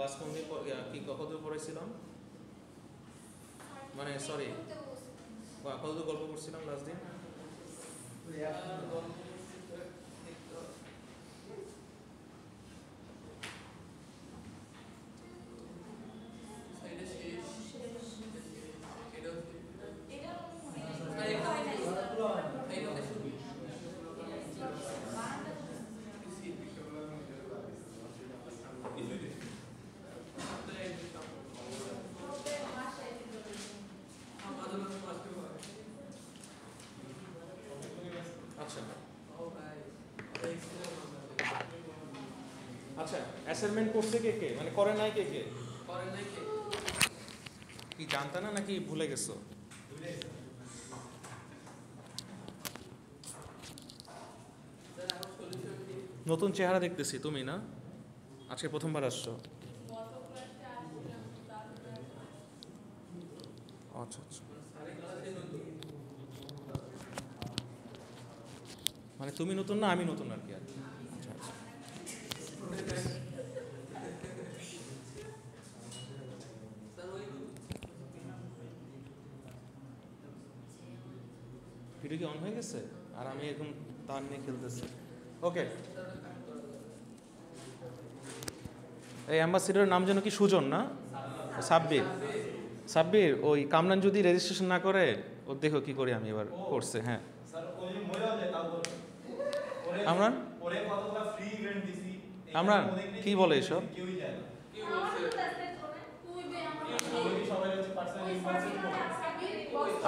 Class কোন দিন কি কতদূর পড়েছিলাম, মানে সরি কতদূর গল্প করছিলাম লাস্ট দিন? আচ্ছা, অ্যাসাইনমেন্ট করছে কে কে, মানে করে নাই কে কে? কি জানতা না নাকি ভুলে গেছো? নতুন চেহারা দেখতেছি, তুমি না? আজকে প্রথমবার আসছো? আচ্ছা আচ্ছা, মানে তুমি নতুন না আমি নতুন আর কি। আচ্ছা আচ্ছা, ভিডিও কি অন হয়ে গেছে? আর আমি এখন তার নিয়ে খেলতেছি। ওকে, এই অ্যাম্বাসিডরের নাম যেন কি? সুজন না? সাব্বির। সাব্বির, ওই কামরান যদি রেজিস্ট্রেশন না করে, ও দেখো কি করি আমি এবার। করছে, হ্যাঁ। কামরান, কামরান কি বলে এসব?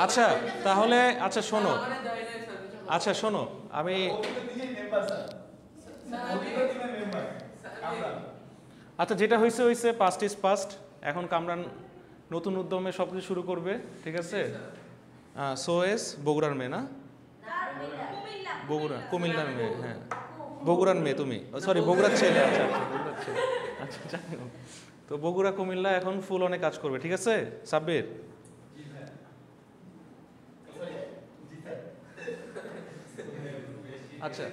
আচ্ছা তাহলে, আচ্ছা শোনো, আচ্ছা শোনো, আমি আচ্ছা যেটা হয়েছে হয়েছে, পাস্ট ইজ পাস্ট। এখন কামরান নতুন উদ্যমে সব কিছু শুরু করবে, ঠিক আছে? সোয়েস বগুড়ার মেয়ে না? বগুড়া, কুমিল্লার মেয়ে, হ্যাঁ বগুড়ার মেয়ে তুমি, সরি বগুড়ার ছেলে। আচ্ছা আচ্ছা, বগুড়ার ছেলে, আচ্ছা জানি। তো বগুড়া কুমিল্লা এখন ফুল অনেক কাজ করবে, ঠিক আছে সাব্বির? আচ্ছা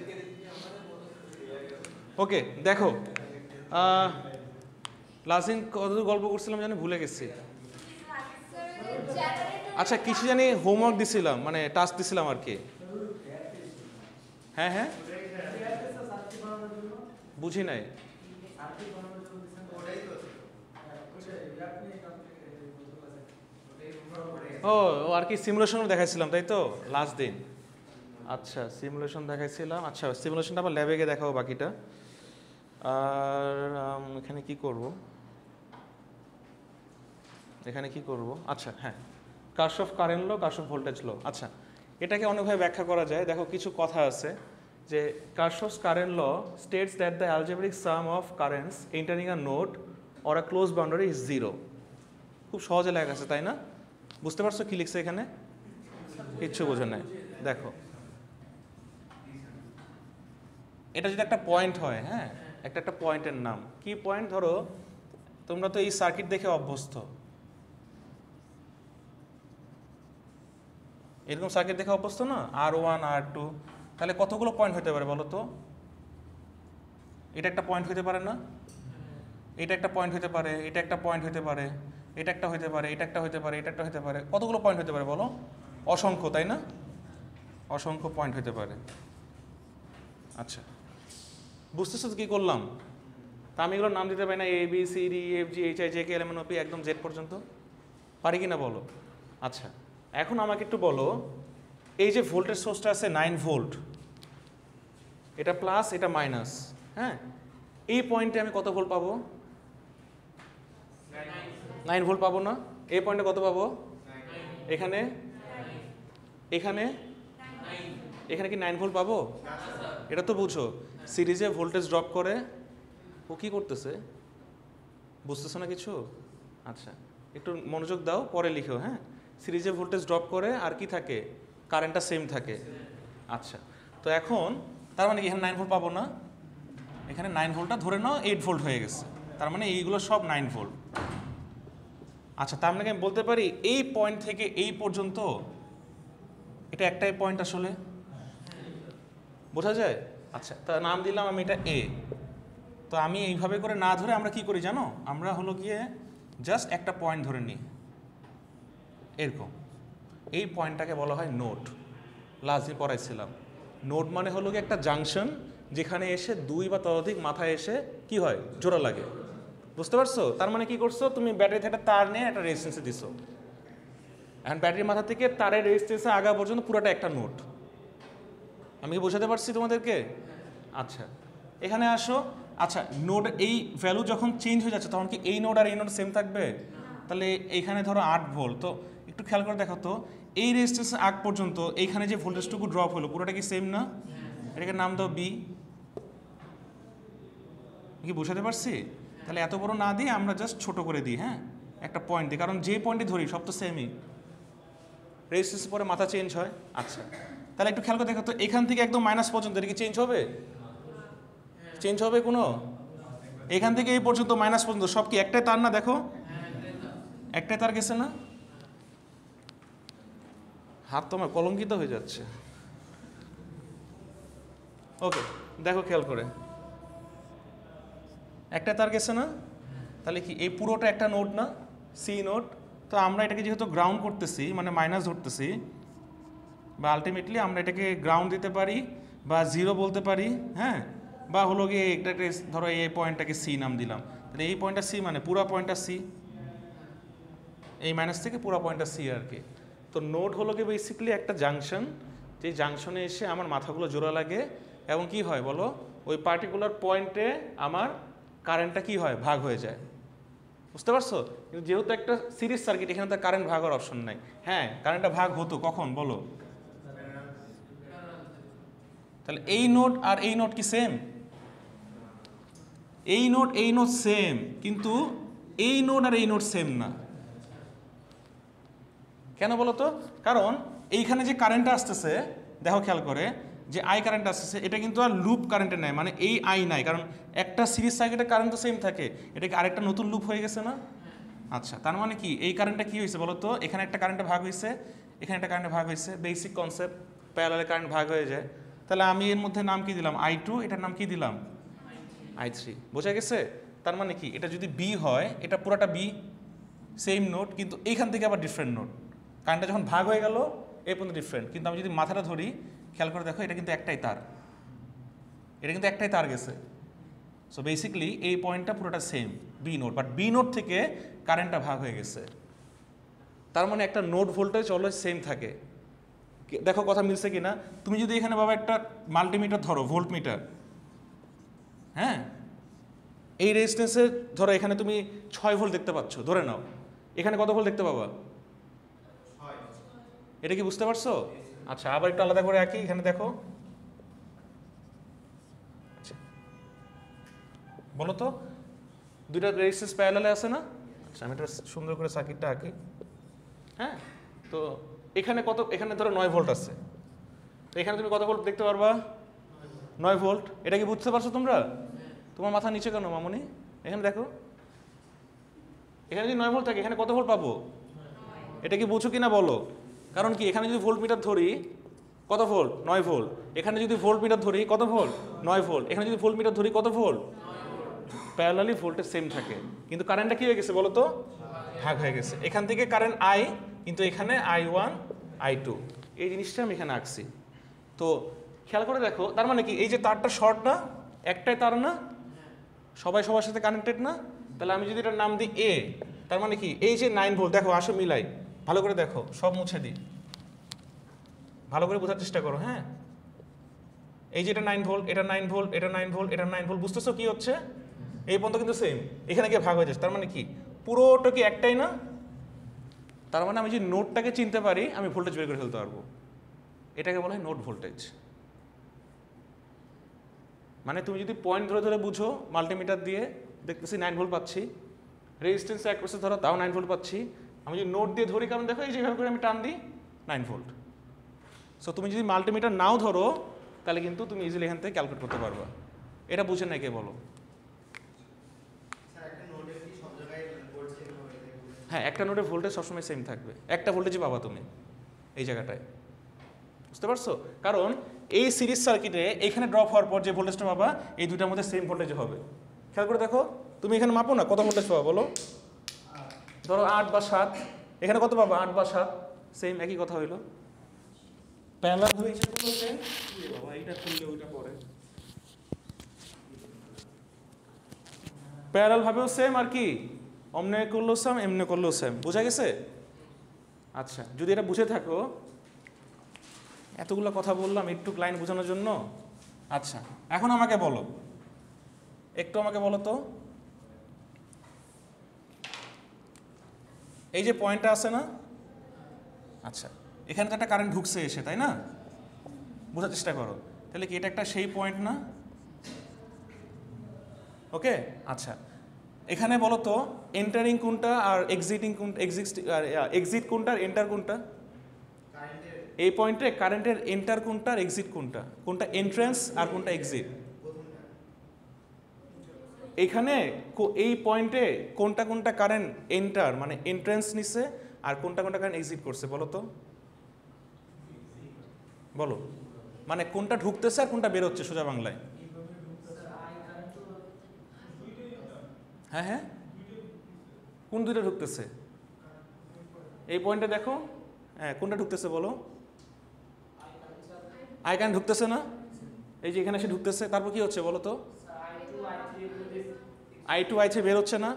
ওকে, দেখো লাস্ট দিন কতদূর গল্প করছিলাম জানি, ভুলে গেছি। আচ্ছা কিছু জানি হোমওয়ার্ক দিছিলাম, মানে টাস্ক দিছিলাম আর কি। হ্যাঁ হ্যাঁ, বুঝি নাই। ও আর কি সিমুলেশন দেখাইছিলাম তাই তো লাস্ট দিন? আচ্ছা সিমুলেশন দেখাইছিলাম, আচ্ছা সিমুলেশনটা আবার ল্যাবে গিয়ে দেখাবো বাকিটা। আর এখানে কি করব, এখানে কি করব? আচ্ছা হ্যাঁ, কারশফ কারেন্ট ল, কারশফ ভোল্টেজ ল। আচ্ছা এটাকে অনেকভাবে ব্যাখ্যা করা যায়। দেখো কিছু কথা আছে যে Kirchhoff's current law states that the algebraic sum of currents entering a node or a close boundary is zero. খুব সহজে লেখা আছে তাই না? বুঝতে পারছো কি লিখছে এখানে? কিচ্ছু বোঝে নাই। দেখো এটা যদি একটা পয়েন্ট হয়, হ্যাঁ একটা পয়েন্টের নাম কি পয়েন্ট? ধরো তোমরা তো এই সার্কিট দেখে অভ্যস্ত, এরকম সার্কিট দেখে অভ্যস্ত না? R1 R2, তাহলে কতগুলো পয়েন্ট হতে পারে বলো তো? এটা একটা পয়েন্ট হতে পারে না? এটা একটা পয়েন্ট হতে পারে, এটা একটা পয়েন্ট হতে পারে, এটা একটা হতে পারে, এটা একটা হতে পারে, এটা একটা হতে পারে। কতগুলো পয়েন্ট হতে পারে বলো? অসংখ্য, তাই না? অসংখ্য পয়েন্ট হতে পারে। আচ্ছা বুঝতেছো কি করলাম? তা আমি এগুলোর নাম দিতে পারি না? A B C D E F G H I J K L M N O P একদম জেড পর্যন্ত পারি কি না বলো? আচ্ছা এখন আমাকে একটু বলো, এই যে ভোল্টেজ সোর্সটা আছে 9 ভোল্ট, এটা প্লাস এটা মাইনাস, হ্যাঁ এই পয়েন্টে আমি কত ভোল্ট পাবো? 9 ভোল্ট পাবো না? এই পয়েন্টে কত পাবো? এখানে, এখানে, এখানে কি 9 ভোল্ট পাবো? এটা তো বুঝো, সিরিজে ভোল্টেজ ড্রপ করে ও কি করতেছে, বুঝতেছো না কিছু? আচ্ছা একটু মনোযোগ দাও, পরে লিখো, হ্যাঁ সিরিজে ভোল্টেজ ড্রপ করে আর কি থাকে? কারেন্টটা সেম থাকে। আচ্ছা তো এখন তার মানে এখানে 9 ভোল্ট পাবো না? এখানে 9 ভোল্টটা ধরে নাও 8 ভোল্ট হয়ে গেছে, তার মানে এইগুলো সব 9 ভোল্ট। আচ্ছা তার মানে আমি বলতে পারি এই পয়েন্ট থেকে এই পর্যন্ত এটা একটাই পয়েন্ট আসলে, বোঝা যায়? আচ্ছা তা নাম দিলাম আমি এটা A, তো আমি এইভাবে করে না ধরে আমরা কি করি জানো, আমরা হলো গিয়ে জাস্ট একটা পয়েন্ট ধরে নিই এরকম। এই পয়েন্টটাকে বলা হয় নোড। লাস্ট দিন পড়াইছিলাম, নোড মানে হলো গিয়ে একটা জাংশন যেখানে এসে দুই বা ততোধিক মাথায় এসে কি হয়, জোড়া লাগে। বুঝতে পারছো? তার মানে কি করছো, তুমি ব্যাটারি থেকে তার নিয়ে একটা রেজিস্ট্যান্সে দিছো, এখন ব্যাটারির মাথা থেকে তারের রেজিস্ট্যান্সে আগা পর্যন্ত পুরোটা একটা নোড। আমি কি বোঝাতে পারছি তোমাদেরকে? আচ্ছা এখানে আসো। আচ্ছা নোড এই ভ্যালু যখন চেঞ্জ হয়ে যাচ্ছে তখন কি এই নোড আর এই নোড সেম থাকবে? তাহলে এইখানে ধরো 8 ভোল্ট, তো একটু খেয়াল করে দেখো তো এই রেজিস্ট্যান্স আগ পর্যন্ত এইখানে যে ভোল্টেজটুকু ড্রপ হলো পুরোটা কি সেম না? এটাকে নাম দাও বি। কি বোঝাতে পারছি? তাহলে এত বড় না দিয়ে আমরা জাস্ট ছোট করে দিই, হ্যাঁ একটা পয়েন্ট দিই, কারণ যে পয়েন্টে ধরি সব তো সেমই, রেজিস্ট্যান্স পরে মাথা চেঞ্জ হয়। আচ্ছা তাহলে একটু খেয়াল করে দেখো তো এখান থেকে একদম মাইনাস পর্যন্ত এটা কি চেঞ্জ হবে? চেঞ্জ হবে কোনো? এখান থেকে এই পর্যন্ত মাইনাস পর্যন্ত সব কি একটাই তার না? দেখো একটাই তার গেছে না? হাত তোমার কলঙ্কিত হয়ে যাচ্ছে। ওকে দেখো খেয়াল করে, একটা তার গেছে না? তাহলে কি এই পুরোটা একটা নোড না, সি নোড? তো আমরা এটাকে যেহেতু গ্রাউন্ড করতেছি মানে মাইনাস ধরতেছি, বা আলটিমেটলি আমরা এটাকে গ্রাউন্ড দিতে পারি বা জিরো বলতে পারি, হ্যাঁ, বা হলো গিয়ে এটাকে ধরো এই পয়েন্টটাকে সি নাম দিলাম, তাহলে এই পয়েন্টটা সি মানে পুরো পয়েন্টটা সি, এই মাইনাস থেকে পুরো পয়েন্টটা সি আর কি। তো নোড হলো গিয়ে বেসিক্যালি একটা জাংশন, যে জাংশনে এসে আমার মাথাগুলো জোড়া লাগে এবং কি হয় বলো, ওই পার্টিকুলার পয়েন্টে আমার কারেন্টটা কি হয়, ভাগ হয়ে যায়। বুঝতে পারছো? কিন্তু যেহেতু একটা সিরিজ সার্কিট এখানে তো কারেন্ট ভাগ হওয়ার অপশন নাই। হ্যাঁ কারেন্টটা ভাগ হতো কখন বলো? তাহলে এই নোড আর এই নোড কি সেম? এই নোড সেম, কিন্তু এই নোড আর এই নোড সেম না। কেন বলো তো? কারণ এইখানে যে কারেন্টটা আসতেছে দেখো খেয়াল করে, যে আই কারেন্ট আসতেছে এটা কিন্তু আর লুপ কারেন্টে নেয়, মানে এই আই নাই, কারণ একটা সিরিজ সার্কিটের কারেন্ট তো সেম থাকে, এটা কি আরেকটা নতুন লুপ হয়ে গেছে না? আচ্ছা তার মানে কি এই কারেন্টটা কি হয়েছে বলো তো, এখানে একটা কারেন্টে ভাগ হয়েছে, এখানে একটা কারেন্টে ভাগ হয়েছে, বেসিক কনসেপ্ট, প্যারালালে কারেন্ট ভাগ হয়ে যায়। তাহলে আমি এর মধ্যে নাম কি দিলাম, I2, এটার নাম কি দিলাম, I3। বোঝা গেছে? তার মানে কি এটা যদি বি হয়, এটা পুরোটা বি, সেম নোড, কিন্তু এইখান থেকে আবার ডিফারেন্ট নোড, কারেন্টটা যখন ভাগ হয়ে গেল এই পর্যন্ত ডিফারেন্ট। কিন্তু আমি যদি মাথাটা ধরি খেয়াল করে দেখো এটা কিন্তু একটাই তার, এটা কিন্তু একটাই তার গেছে। সো বেসিক্যালি এই পয়েন্টটা পুরোটা same B node, but B node থেকে কারেন্টটা ভাগ হয়ে গেছে। তার মানে একটা নোড ভোল্টেজ অলওয়েজ সেম থাকে। দেখো কথা মিলছে কিনা? তুমি যদি এখানে বাবা একটা মাল্টিমিটার ধরো, ভোল্ট মিটার, হ্যাঁ, এই রেজিস্ট্যান্সে ধরো এখানে তুমি 6 ভোল্ট দেখতে পাচ্ছ, ধরে নাও এখানে কত ভোল্ট দেখতে পাবা? এটা কি বুঝতে পারছো? আচ্ছা আবার একটু আলাদা করে আঁকি, এখানে দেখো, আচ্ছা বলো তো দুইটা রেজিস্ট্যান্স প্যারালালে আছে না? আচ্ছা আমি এটা সুন্দর করে সার্কিটটা আঁকি। হ্যাঁ তো এখানে কত, এখানে ধরো 9 ভোল্ট আছে, তো এখানে তুমি কত ভোল্ট দেখতে পারবা? 9 ভোল্ট। এটা কি বুঝতে পারছো তোমরা? তোমার মাথা নিচে কেন মামুনি? এখানে দেখো, এখানে যদি 9 ভোল্ট থাকে এখানে কত ভোল্ট পাবো? এটা কি বুঝো কিনা বলো? কারণ কি এখানে যদি ভোল্ট মিটার ধরি কত ভোল্ট? 9 ভোল্ট। এখানে যদি ভোল্ট মিটার ধরি কত ভোল্ট? 9 ভোল্ট। এখানে যদি ভোল্ট মিটার ধরি কত ভোল্ট? প্যারালালি ভোল্টেজ সেম থাকে, কিন্তু কারেন্টটা কি হয়ে গেছে বলো তো? ভাগ হয়ে গেছে। এখান থেকে কারেন্ট আই, কিন্তু এখানে I1 I2, এই জিনিসটা আমি এখানে আঁকছি। তো খেয়াল করে দেখো, তার মানে কি এই যে তারটা শর্ট না, একটাই তার না, সবাই সবার সাথে কানেক্টেড না? তাহলে আমি যদি এটার নাম দিই এ, তার মানে কি এই যে 9 ভোল্ট, দেখো আসো মিলাই, ভালো করে দেখো, সব মুছে দিই, ভালো করে বোঝার চেষ্টা করো। হ্যাঁ এই যে এটা 9 ভোল্ট, এটা 9 ভোল্ট, এটা 9 ভোল্ট, এটা 9 ভোল্ট, বুঝতেছো কি হচ্ছে? এই পর্যন্ত কিন্তু সেম, এখানে গিয়ে ভাগ হয়ে যাচ্ছে, তার মানে কি পুরোটা কি একটাই না? তার মানে আমি যদি নোডটাকে চিনতে পারি আমি ভোল্টেজ বের করে ফেলতে পারবো, এটাকে বলা হয় নোড ভোল্টেজ। মানে তুমি যদি পয়েন্ট ধরে ধরে বুঝো, মাল্টিমিটার দিয়ে দেখতেছি 9 ভোল্ট পাচ্ছি, রেজিস্ট্যান্স 1% ধরো তাও 9 ভোল্ট পাচ্ছি, আমি যদি নোড দিয়ে ধরি, কারণ দেখো এই যেভাবে করে আমি টান দিই 9 ভোল্ট। সো তুমি যদি মাল্টিমিটার নাও ধরো তাহলে কিন্তু তুমি ইজিলি এখান থেকে ক্যালকুলেট করতে পারবা। এটা বুঝে নাই কে বলো? হ্যাঁ একটা নোডের ভোল্টেজ সবসময় সেম থাকবে, একটা ভোল্টেজই পাবা তুমি এই জায়গাটায়। বুঝতে পারছো? কারণ এই সিরিজ সার্কিটে এখানে ড্রপ হওয়ার পর যে ভোল্টেজটা পাবা এই দুটার মধ্যে সেম ভোল্টেজ হবে। খেয়াল করে দেখো, তুমি এখানে মাপো না, কত ভোল্টেজ পাবা বলো? ধরো 8 বা 7, এখানে কত পাবা? 8 বা 7, সেম একই কথা হইলো। প্যারালাল ভাবে হিসাব করলে সেম। বাবা এইটা খুললে ওইটা পড়ে। প্যারালাল ভাবেও সেম, আর কি অমনে করলেও সেম, এমনে করলেও সেম। বোঝা গেছে? আচ্ছা, যদি এটা বুঝে থাকো, এতগুলো কথা বললাম একটু লাইন বোঝানোর জন্য। আচ্ছা, এখন আমাকে বলো, একটু আমাকে বলো তো, এই যে পয়েন্টটা আছে না, আচ্ছা এখানে তো একটা কারেন্ট ঢুকছে এসে, তাই না? বোঝার চেষ্টা করো, তাহলে কি এটা একটা সেই পয়েন্ট না? ওকে, আচ্ছা এখানে বলো তো এন্টারিং কোনটা আর এক্সিটিং কোনটা, এক্সিট কোনটা আর এন্টার কোনটা? এই পয়েন্টে কারেন্টের এন্টার কোনটা আর এক্সিট কোনটা? কোনটা এন্ট্রান্স আর কোনটা এক্সিট? এখানে এই পয়েন্টে কোনটা কোনটা কারেন্ট এন্টার মানে এন্ট্রান্স নিছে আর কোনটা কোনটা কারেন্ট এক্সিট করছে বলো তো? বলো, মানে কোনটা ঢুকতেছে আর কোনটা বের হচ্ছে সোজা বাংলায়? হ্যাঁ হ্যাঁ, কোন দুইটা ঢুকতেছে? এই পয়েন্টে দেখো, হ্যাঁ কোনটা ঢুকতেছে বলো? আই কারেন্ট ঢুকতেছে না? এই যে এখানে এসে ঢুকতেছে, তারপর কি হচ্ছে বলো তো? I2 I3 বের হচ্ছে না?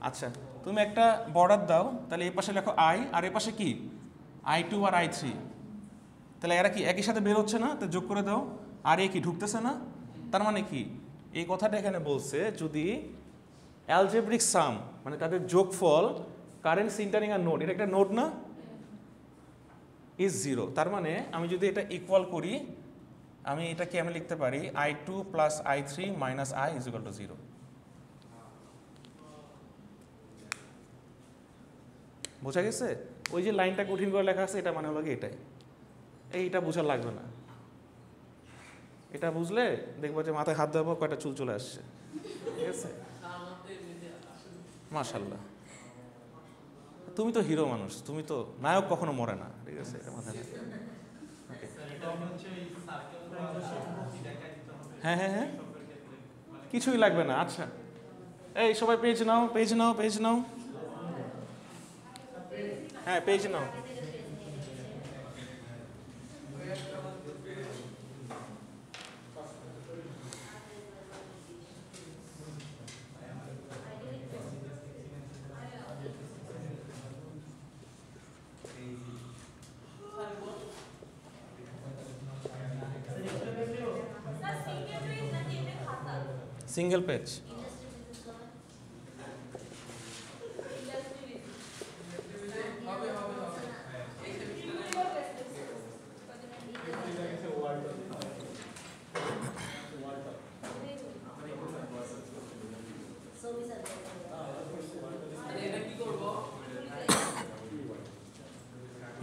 আচ্ছা তুমি একটা বর্ডার দাও, তাহলে এই পাশে লেখো I আর এই পাশে কি I2 আর I3, তাহলে এরা কি একই সাথে বের হচ্ছে না? তো যোগ করে দাও, আর এ কি ঢুকতেছে না? তার মানে কি এই কথাটা এখানে বলছে, যদি অ্যালজেব্রিক সাম মানে তাদের যোগফল কারেন্ট সিন্টারিং আর নোড, এটা একটা নোড না, ইজ 0, তার মানে আমি যদি এটা ইকুয়াল করি, আমি এটাকে আমি লিখতে পারি I2 plus I3 minus I is equal two 0। বোঝা গেছে? ওই যে লাইনটা কঠিন করে লেখা আছে, এটা মানে হলো কি এটাই, এইটা বোঝা লাগবে না। এটা বুঝলে দেখবো যে মাথায় হাত দেওয়ার পর কয়টা চুল চলে আসছে। ঠিক আছে, মাশাআল্লাহ, তুমি তো হিরো মানুষ, তুমি তো নায়ক কখনো মরে না। ঠিক আছে, এটা মাথায় রাখবে। হ্যাঁ হ্যাঁ হ্যাঁ, কিছুই লাগবে না। আচ্ছা এই সবাই পেজ নাও, পেজ নাও, পেজ নাও, হ্যাঁ পেজ নাও। সিঙ্গেল পেজ,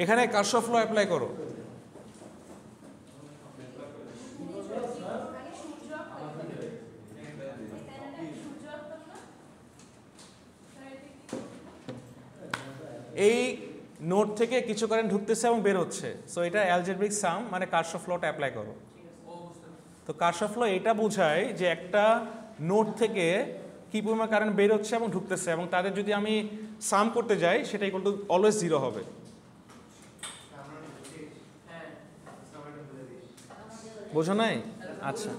এখানে কারশফ ল অ্যাপ্লাই করো। এই নোড থেকে কিছু কারেন্ট ঢুকতেছে এবং বের হচ্ছে, সো এটা অ্যালজেব্রিক সাম মানে কারশফ লটা অ্যাপ্লাই করো। তো কারশফ ল এটা বোঝায় যে একটা নোড থেকে কি পরিমাণ কারেন্ট বের হচ্ছে এবং ঢুকতেছে, এবং তাদের যদি আমি সাম করতে যাই সেটা ইকুয়াল টু অলওয়েজ 0 হবে। বোঝো নাই? আচ্ছা,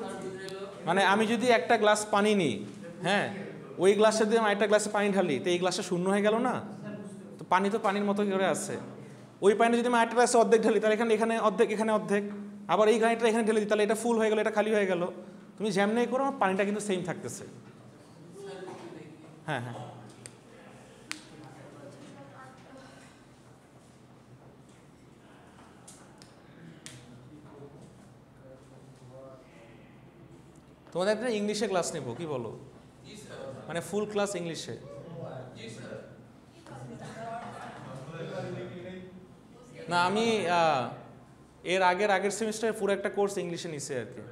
মানে আমি যদি একটা গ্লাস পানি নিই, হ্যাঁ ওই গ্লাসে দিয়ে আমি একটা গ্লাসে পানি ঢালি, তো এই গ্লাসটা শূন্য হয়ে গেল না? তো পানি তো পানির মতো করে আছে। ওই পানি যদি আমি একটা গ্লাসে অর্ধেক ঢালি, তাহলে এখানে অর্ধেক, এখানে অর্ধেক, আবার এই গাড়িটা এখানে ঢেলে দিই, তাহলে এটা ফুল হয়ে গেল, এটা খালি হয়ে গেল। তুমি যেমনি করো পানিটা কিন্তু সেম থাকতেছে। হ্যাঁ হ্যাঁ, তোমাদের একটা ইংলিশে ক্লাস নেবো, কি বলো? মানে ফুল ক্লাস ইংলিশে। না আমি এর আগের সেমিস্টারে পুরো একটা কোর্স ইংলিশে নিছে আর কি,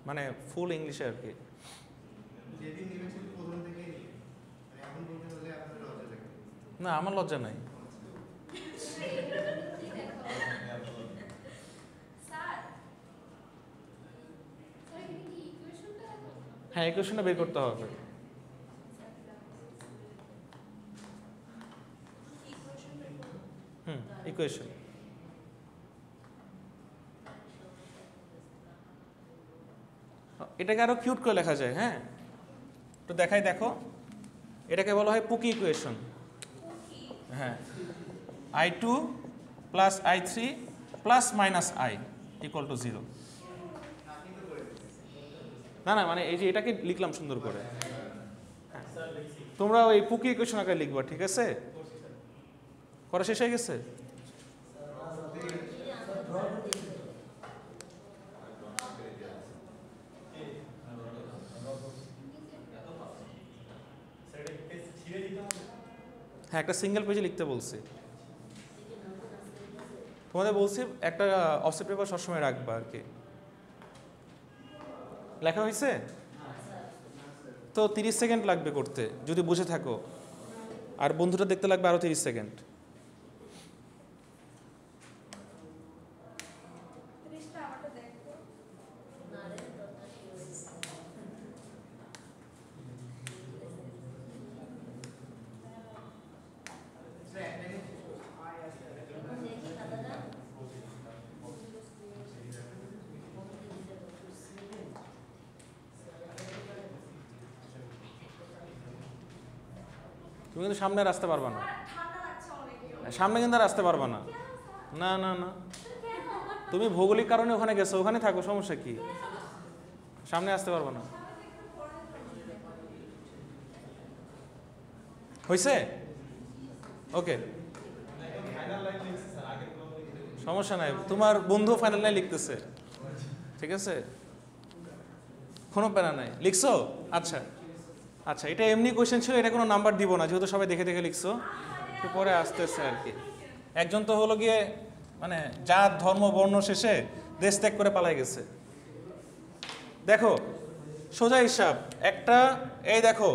মানে ফুল ইংলিশে আর কি। না আমার লজ্জা নাই। হ্যাঁ ইকুয়েশনটা বের করতে হবে। ইকুয়েশন। এটাকে আরো কিউট করে লেখা যায়। হ্যাঁ, তো দেখাই, দেখো, এটাকে বলা হয় পুকি ইকুয়েশন। হ্যাঁ, I2 plus I3 plus minus I equal to 0। না না, মানে এই যে এটাকে লিখলাম সুন্দর করে। হ্যাঁ, তোমরা ওই পুকি ইকুয়েশন আগে লিখবা, ঠিক আছে? করা শেষ হয়ে গেছে? হ্যাঁ, একটা সিঙ্গেল পেজে লিখতে বলছি তোমাদের, বলছি একটা অফসেট পেপার সবসময় রাখবা আর কি। লেখা হয়েছে তো 30 সেকেন্ড লাগবে করতে যদি বুঝে থাকো, আর বন্ধুটা দেখতে লাগবে আরো 30 সেকেন্ড। তুমি কিন্তু সামনে আর আসতে পারবা না, সামনে কিন্তু আর আসতে পারবা না। না না না, তুমি ভৌগোলিক কারণে ওখানে গেছো, ওখানে থাকো, সমস্যা কি? সামনে আসতে পারবা না। হয়েছে? ওকে, সমস্যা নাই, তোমার বন্ধু ফাইনাল লাইন লিখতেছে, ঠিক আছে, কোনো প্যারা নাই। লিখছো? আচ্ছা আচ্ছা, এটা এমনি কোয়েশ্চেন ছিল, এটা কোনো নাম্বার দিব না, যেহেতু সবাই দেখে দেখে লিখছো, একটু পরে আসতেছে আর কি। একজন তো হলো গিয়ে মানে জাত ধর্ম বর্ণ শেষে দেশ ত্যাগ করে পালাই গেছে। দেখো সোজা হিসাব একটা, এই দেখো,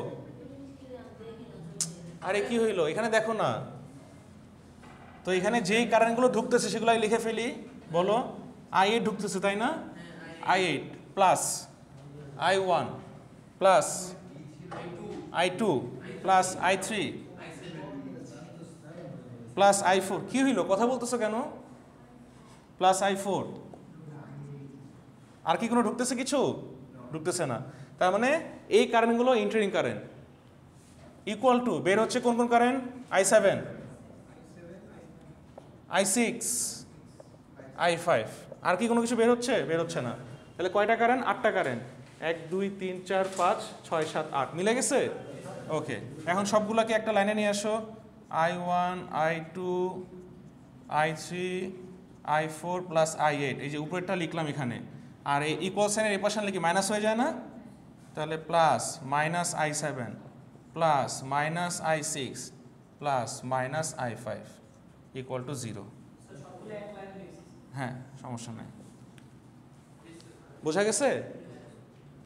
আরে কি হইলো এখানে দেখো না তো, এখানে যেই কারেন্টগুলো ঢুকতেছে সেগুলো লিখে ফেলি। বলো, I8 ঢুকতেছে তাই না? I8 plus I1 plus I2 plus I3 plus I4। কি হইলো, কথা বলতেছো কেন? Plus I4। আর কি কোনো ঢুকতেছে? কিছু ঢুকতেছে না। তার মানে এই কারেন্টগুলো ইন্টারিং কারেন্ট। ইকুয়াল টু বের হচ্ছে কোন কোন কারেন্ট? I7, I6, I5। আর কি কোনো কিছু বের হচ্ছে? বের হচ্ছে না। তাহলে কয়টা কারেন্ট? 8টা কারেন্ট। 1 2 3 4 5 6 7 8 মিলে গেছে। ওকে, এখন সবগুলোকে একটা লাইনে নিয়ে আসো। I1, I2, I3, I4 plus I8। এই যে উপরেরটা লিখলাম এখানে, আর এই ইকুয়াল সাইনের এই পাশে লিখি মাইনাস হয়ে যায় না? তাহলে plus minus I7 plus minus I6 plus minus I5 equal to 0। হ্যাঁ, সমস্যা নাই, বোঝা গেছে?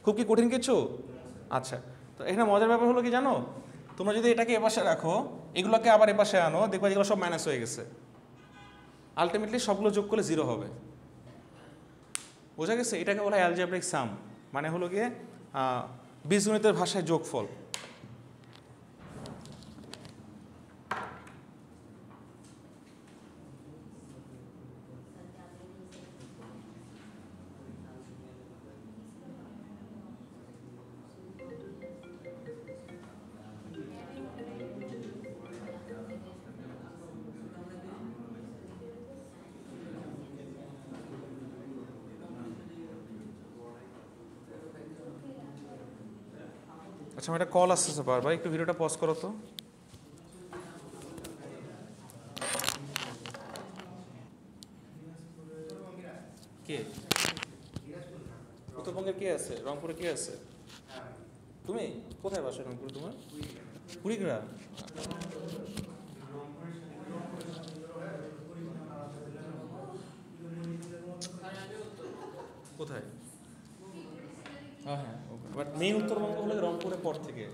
খুব কি কঠিন কিছু? আচ্ছা, তো এখানে মজার ব্যাপার হলো কি জানো, তোমরা যদি এটাকে এপাশে রাখো, এগুলোকে আবার এপাশে আনো, দেখবা এগুলো সব মাইনাস হয়ে গেছে। আলটিমেটলি সবগুলো যোগ করলে 0 হবে। বোঝা গেছে? এটাকে বলা হয় অ্যালজেব্রিক সাম, মানে হলো গিয়ে বীজগণিতের ভাষায় যোগফল। আচ্ছা, আমার একটা কল আসতেছে বারবার, একটু ভিডিওটা পজ করো তো। কে? উত্তরবঙ্গের কে আছে? রংপুরে কে আছে? তুমি কোথায় বাসা রংপুরে তোমার? কুড়িগ্রাম। কোথায়? হ্যাঁ হ্যাঁ, বাট মেইন উত্তরবঙ্গ হলে রংপুরের পর থেকে,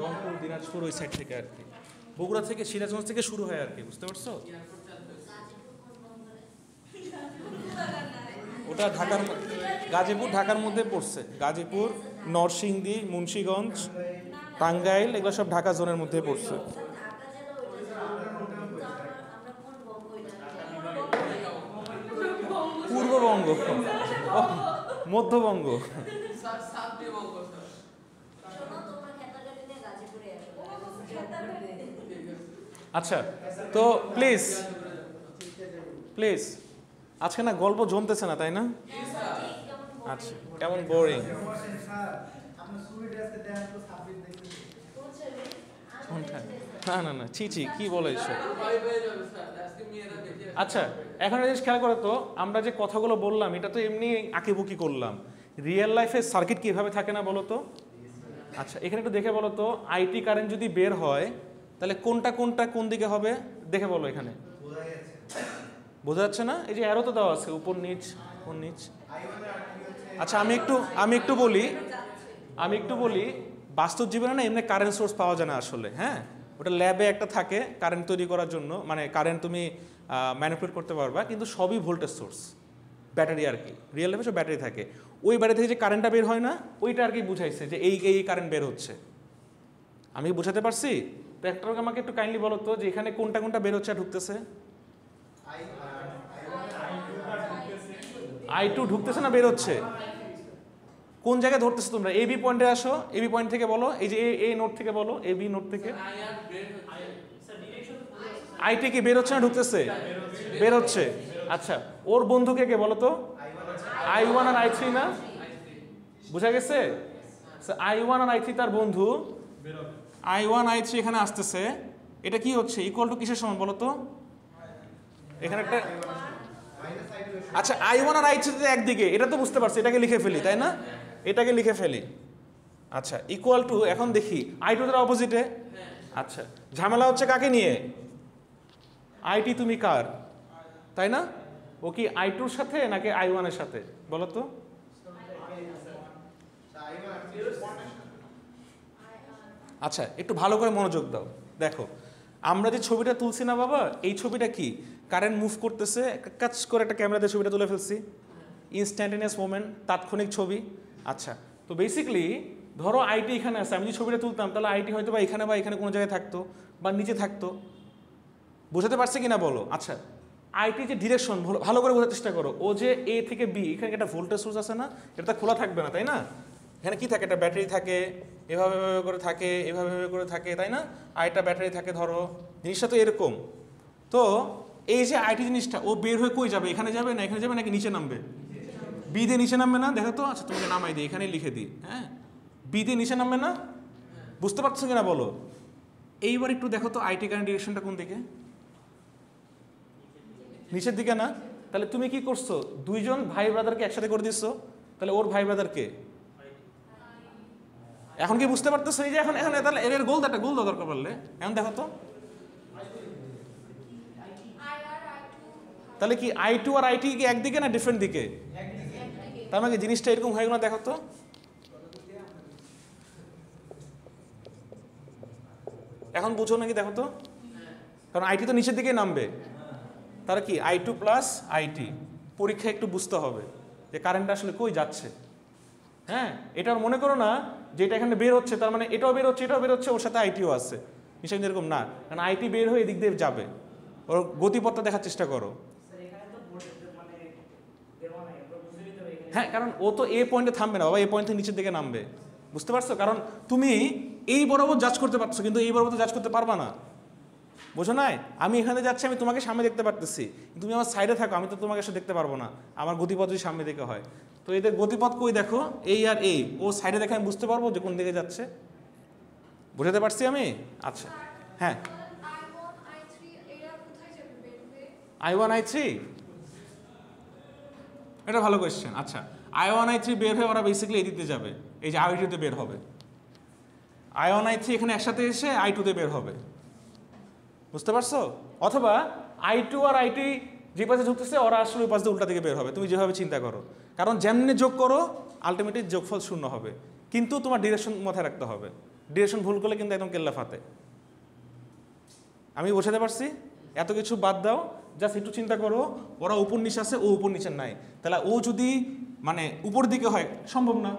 রংপুর দিনাজপুর ওই সাইড থেকে আর কি, বগুড়া থেকে সিরাজগঞ্জ থেকে শুরু হয় আর কি, বুঝতে পারছো? ওটা ঢাকার, গাজীপুর ঢাকার মধ্যে পড়ছে। গাজীপুর, নরসিংদী, মুন্সিগঞ্জ, টাঙ্গাইল এগুলো সব ঢাকা জোনের মধ্যে পড়ছে। মধ্যবঙ্গ। আচ্ছা, তো প্লিজ প্লিজ, আজকে না গল্প জমতেছে না, তাই না? আচ্ছা, কেমন বোরিং। না না না, ছি ছি, কি বলে এসব। আচ্ছা, এখন জিনিস খেয়াল করো তো, আমরা যে কথাগুলো বললাম এটা তো এমনি আঁকিবুকি করলাম, রিয়েল লাইফে সার্কিট কিভাবে থাকে না বলো তো? আচ্ছা, এখানে একটু দেখে বলো তো, আইটি কারেন্ট যদি বের হয় তাহলে কোনটা কোনটা কোন দিকে হবে দেখে বলো। এখানে বোঝা যাচ্ছে না? এই যে অ্যারো তো দেওয়া আছে, উপর নিচ উপর নিচ। আচ্ছা, আমি একটু বলি, বাস্তব জীবনে না এমনি কারেন্ট সোর্স পাওয়া যায় না আসলে। হ্যাঁ, ওটা ল্যাবে একটা থাকে কারেন্ট তৈরি করার জন্য, মানে কারেন্ট তুমি ম্যানিপুলেট করতে পারবা, কিন্তু সবই ভোল্টেজ সোর্স, ব্যাটারি আর কি। রিয়েল লাইফে সব ব্যাটারি থাকে, ওই ব্যাটারি থেকে যে কারেন্টটা বের হয় না, ওইটা আর কি বুঝাইছে যে এই কারেন্ট বের হচ্ছে। আমি বুঝাতে পারছি তো? একটা আমাকে একটু কাইন্ডলি বলো তো যে এখানে কোনটা কোনটা বের হচ্ছে আর ঢুকতেছে? I2 ঢুকতেছে না বের হচ্ছে? কোন জায়গায় ধরতেছো তোমরা? এবি পয়েন্টে আসো, এবি পয়েন্ট থেকে বলো, এই যে এ নোট থেকে বলো, এবি নোট থেকে। আইটি কি বের হচ্ছে না ঢুকতেছে? বের হচ্ছে। আচ্ছা, ওর বন্ধুকে কে বলো তো? I1 আর I3 না? বুঝা গেছে? I1 আর I3 তার বন্ধু, I1 I3 এখানে আসতেছে। এটা কি হচ্ছে? ইকুয়াল টু কিসের সমান বলো তো? এখানে একটা, আচ্ছা I1 আর I3 একদিকে, এটা তো বুঝতে পারছি, এটাকে লিখে ফেলি, তাই না? এটাকে লিখে ফেলি। আচ্ছা, ইকুয়াল টু, এখন দেখি I2 তার অপোজিটে। আচ্ছা, ঝামেলা হচ্ছে কাকে নিয়ে? আইটি তুমি কার, তাই না? ও কি I2-র সাথে নাকি I1 এর সাথে বলো তো? আচ্ছা, একটু ভালো করে মনোযোগ দাও। দেখো, আমরা যে ছবিটা তুলছি না বাবা, এই ছবিটা কি কারেন্ট মুভ করতেছে, কাজ করে একটা ক্যামেরা দিয়ে ছবিটা তুলে ফেলছি, ইনস্ট্যান্টেনিয়াস মোমেন্ট, তাৎক্ষণিক ছবি। আচ্ছা, তো বেসিক্যালি ধরো আইটি এখানে আছে, আমি যদি ছবিটা তুলতাম তাহলে আইটি হয়তো বা এখানে কোনো জায়গায় থাকতো বা নিচে থাকতো। বোঝাতে পারছে কিনা বলো? আচ্ছা, আইটি যে ডিরেকশন, ভালো করে বোঝার চেষ্টা করো। ও যে এ থেকে বি, এখানে একটা ভোল্টেজ সোর্স আছে না, এটা খোলা থাকবে না, তাই না? এখানে কি থাকে? একটা ব্যাটারি থাকে, এভাবে করে থাকে, এভাবে করে থাকে, তাই না? আরেকটা ব্যাটারি থাকে, ধরো জিনিসটা তো এরকম। তো এই যে আইটি জিনিসটা, ও বের হয়ে কই যাবে? এখানে যাবে না এখানে যাবে নাকি নিচে নামবে? বি দিয়ে নিচে নামবে না? দেখো তো। আচ্ছা, তোমাকে নামাই দিই, এখানেই লিখে দিই। হ্যাঁ, বি দিয়ে নিচে নামবে না? বুঝতে পারছো কিনা বলো? এইবার একটু দেখো তো আইটি কারেন্ট ডিরেকশনটা কোন দিকে? নিচের দিকে না? তাহলে তুমি কি করছো? দুইজন ভাই ব্রাদারকে একসাথে করে দিচ্ছ, তাহলে ওর ভাই ব্রাদারকে। এখন কি বুঝতে পারতেছো? এই যে এখন তাহলে এর গোল দাও দরকার পড়লে। এখন দেখো তো, তাহলে কি I2 আর I3 কি একদিকে না ডিফারেন্ট দিকে? তার মানে জিনিসটা এরকম হয়ে গেল, দেখো তো। এখন বুঝো নাকি? দেখো তো, কারণ আইটি তো নিচের দিকে নামবে, তারা কি I2 প্লাস IT। পরীক্ষায় একটু বুঝতে হবে যে কারেন্টটা আসলে কই যাচ্ছে। হ্যাঁ, এটা মনে করো না যে এটা এখানে বের হচ্ছে তার মানে এটাও বের হচ্ছে, এটাও বের হচ্ছে, ওর সাথে আইটিও আছে, নিশ্চয়ই এরকম না। কারণ আইটি বের হয়ে এদিক দিয়ে যাবে, ওর গতিপথটা দেখার চেষ্টা করো। হ্যাঁ, কারণ ও তো এ পয়েন্টে থামবে না বাবা, এ পয়েন্ট থেকে নিচের দিকে নামবে। বুঝতে পারছো? কারণ তুমি এই বরাবর জাজ করতে পারছো, কিন্তু এই বরাবর তো জাজ করতে পারবা না। বোঝো নাই? আমি এখানে যাচ্ছি, আমি তোমাকে সামনে দেখতে পারতেছি, তুমি আমার সাইডে থাকো, আমি তো তোমাকে এসে দেখতে পারবো না। আমার গতিপথ যদি সামনে দিকে হয়, তো এদের গতিপথ কই দেখো, এই আর এই, ও সাইডে দেখে আমি বুঝতে পারবো যে কোন দিকে যাচ্ছে। বুঝাতে পারছি আমি? আচ্ছা, হ্যাঁ, I1 I3, এটা ভালো কোয়েশ্চেন। আচ্ছা, I1 I3 বের হয়ে ওরা বেসিক্যালি এই দিতে যাবে, এই যে I2-তে বের হবে। I1 I3 এখানে একসাথে এসে I2-তে বের হবে। বুঝতে পারছো? অথবা I2 আর IT যে পাশে ঢুকতেছে ওরা আসলে ওই পাশ দিয়ে উল্টা দিকে বের হবে, তুমি যেভাবে চিন্তা করো। কারণ যেমনি যোগ করো আলটিমেটলি যোগফল শূন্য হবে, কিন্তু তোমার ডিরেকশন মাথায় রাখতে হবে। ডিরেকশন ভুল করলে কিন্তু একদম কেল্লা ফাতে। আমি বোঝাতে পারছি? এত কিছু বাদ দাও, জাস্ট একটু চিন্তা করো, ওরা উপর নিচে আছে, ও উপর নিচে নাই, তাহলে ও যদি মানে উপর দিকে হয় সম্ভব না,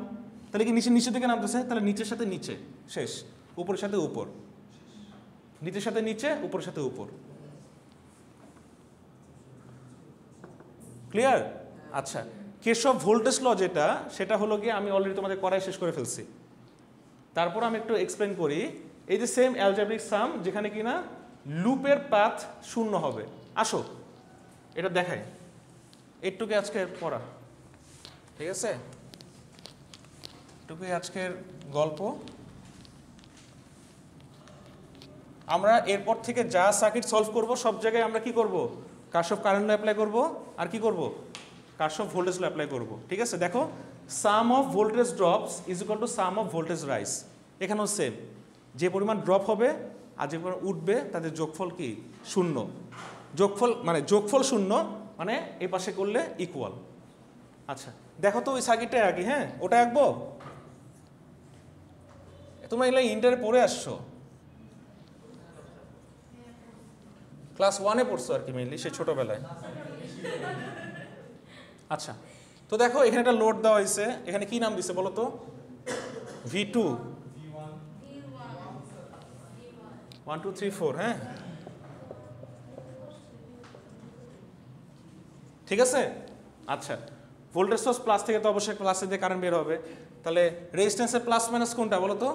তাহলে কি নিচের দিকে নামতেছে, তাহলে নিচের সাথে নিচে শেষ, উপরের সাথে উপর, নিচের সাথে নিচে, উপরের সাথে উপর। ক্লিয়ার? আচ্ছা, কিরশফ ভোল্টেজ ল যেটা, সেটা হলো গিয়ে আমি অলরেডি তোমাদের করাই শেষ করে ফেলছি। তারপর আমি একটু এক্সপ্লেন করি। এই যে সেম অ্যালজেব্রিক সাম, যেখানে কিনা লুপের পাথ শূন্য হবে। আসো এটা দেখাই, একটুকে আজকের পড়া, ঠিক আছে? এটুকুই আজকের গল্প। আমরা এরপর থেকে যা সার্কিট সলভ করব সব জায়গায় আমরা কি করব? কারশফ কারেন্ট ল অ্যাপ্লাই করব, আর কি করব? কারশফ ভোল্টেজ ল অ্যাপ্লাই করব। ঠিক আছে? দেখো, sum of voltage drops is equal to sum of voltage rise. এখানেও সেম, যে পরিমাণ ড্রপ হবে আর যে পরিমাণ উঠবে তাদের যোগফল কি? শূন্য। যোগফল মানে যোগফল শূন্য, মানে এই পাশে করলে ইকুয়াল। আচ্ছা দেখো তো ওই সার্কিটটা আঁকি। হ্যাঁ, ওটা আঁকবো। তোমরা এগুলো ইন্টারে পড়ে আসছো, ক্লাস 1-এ পড়ছো আর কি, মেইনলি সেই ছোটবেলায়। আচ্ছা, তো দেখো এখানে একটা লোড দেওয়া হয়েছে। এখানে কি নাম দিছে বলো তো? V2, 1 2 3 4। হ্যাঁ, ঠিক আছে। আচ্ছা, ভোল্টেজ সোর্স প্লাস থেকে তো অবশ্যই প্লাসে দিয়ে কারেন্ট বের হবে। তাহলে রেজিস্ট্যান্সের প্লাস মাইনাস কোনটা বলো তো?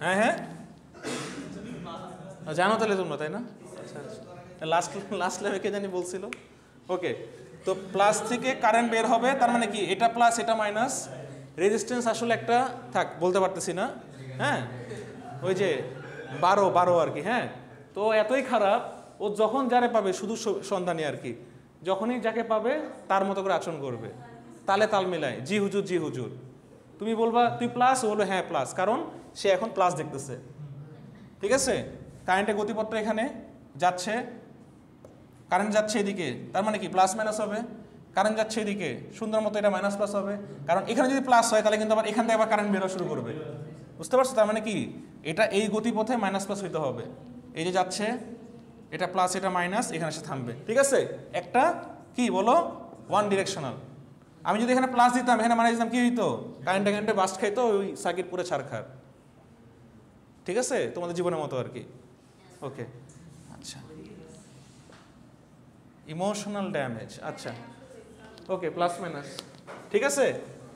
হ্যাঁ হ্যাঁ, জানো তাহলে তোমরা, তাই না? আচ্ছা আচ্ছা, লাস্ট লেভেলে কে জানি বলছিল। ওকে, তো প্লাস থেকে কারেন্ট বের হবে, তার মানে কি এটা প্লাস এটা মাইনাস। রেজিস্ট্যান্স আসলে একটা থাক, বলতে পারতেছি না। হ্যাঁ, ওই যে 12 আর কি। হ্যাঁ, তো এতই খারাপ, ও যখন যারে পাবে শুধু সন্ধানী আর কি, যখনই যাকে পাবে তার মতো করে আচরণ করবে, তালে তাল মিলায়, জি হুজুর জি হুজুর। তুমি বলবা তুই প্লাস, ও বলবে হ্যাঁ প্লাস, কারণ সে এখন প্লাস দেখতেছে। ঠিক আছে? কারেন্টের গতিপথটা এখানে যাচ্ছে, কারেন্ট যাচ্ছে এদিকে, তার মানে কি প্লাস মাইনাস হবে। কারেন্ট যাচ্ছে এদিকে, সুন্দর মতো এটা মাইনাস প্লাস হবে, কারণ এখানে যদি প্লাস হয় তাহলে কিন্তু আবার এখান থেকে আবার কারেন্ট বেরোনো শুরু করবে। বুঝতে পারছো? তার মানে কি এটা এই গতিপথে মাইনাস প্লাস হইতে হবে। এই যে যাচ্ছে, এটা প্লাস এটা মাইনাস, এখানে এসে থামবে। ঠিক আছে? একটা কি বলো, ওয়ান ডিরেকশনাল। আমি যদি এখানে প্লাস দিতাম, এখানে মাইনাস দিতাম, কি হইতো? কারেন্টে বাস্ট খাইতো, ওই সার্কিট পুরো ছাড়খার। ঠিক আছে? তোমাদের জীবনের মতো আর কি। ওকে, আচ্ছা, ইমোশনাল ড্যামেজ। আচ্ছা, ওকে, প্লাস মাইনাস। ঠিক আছে,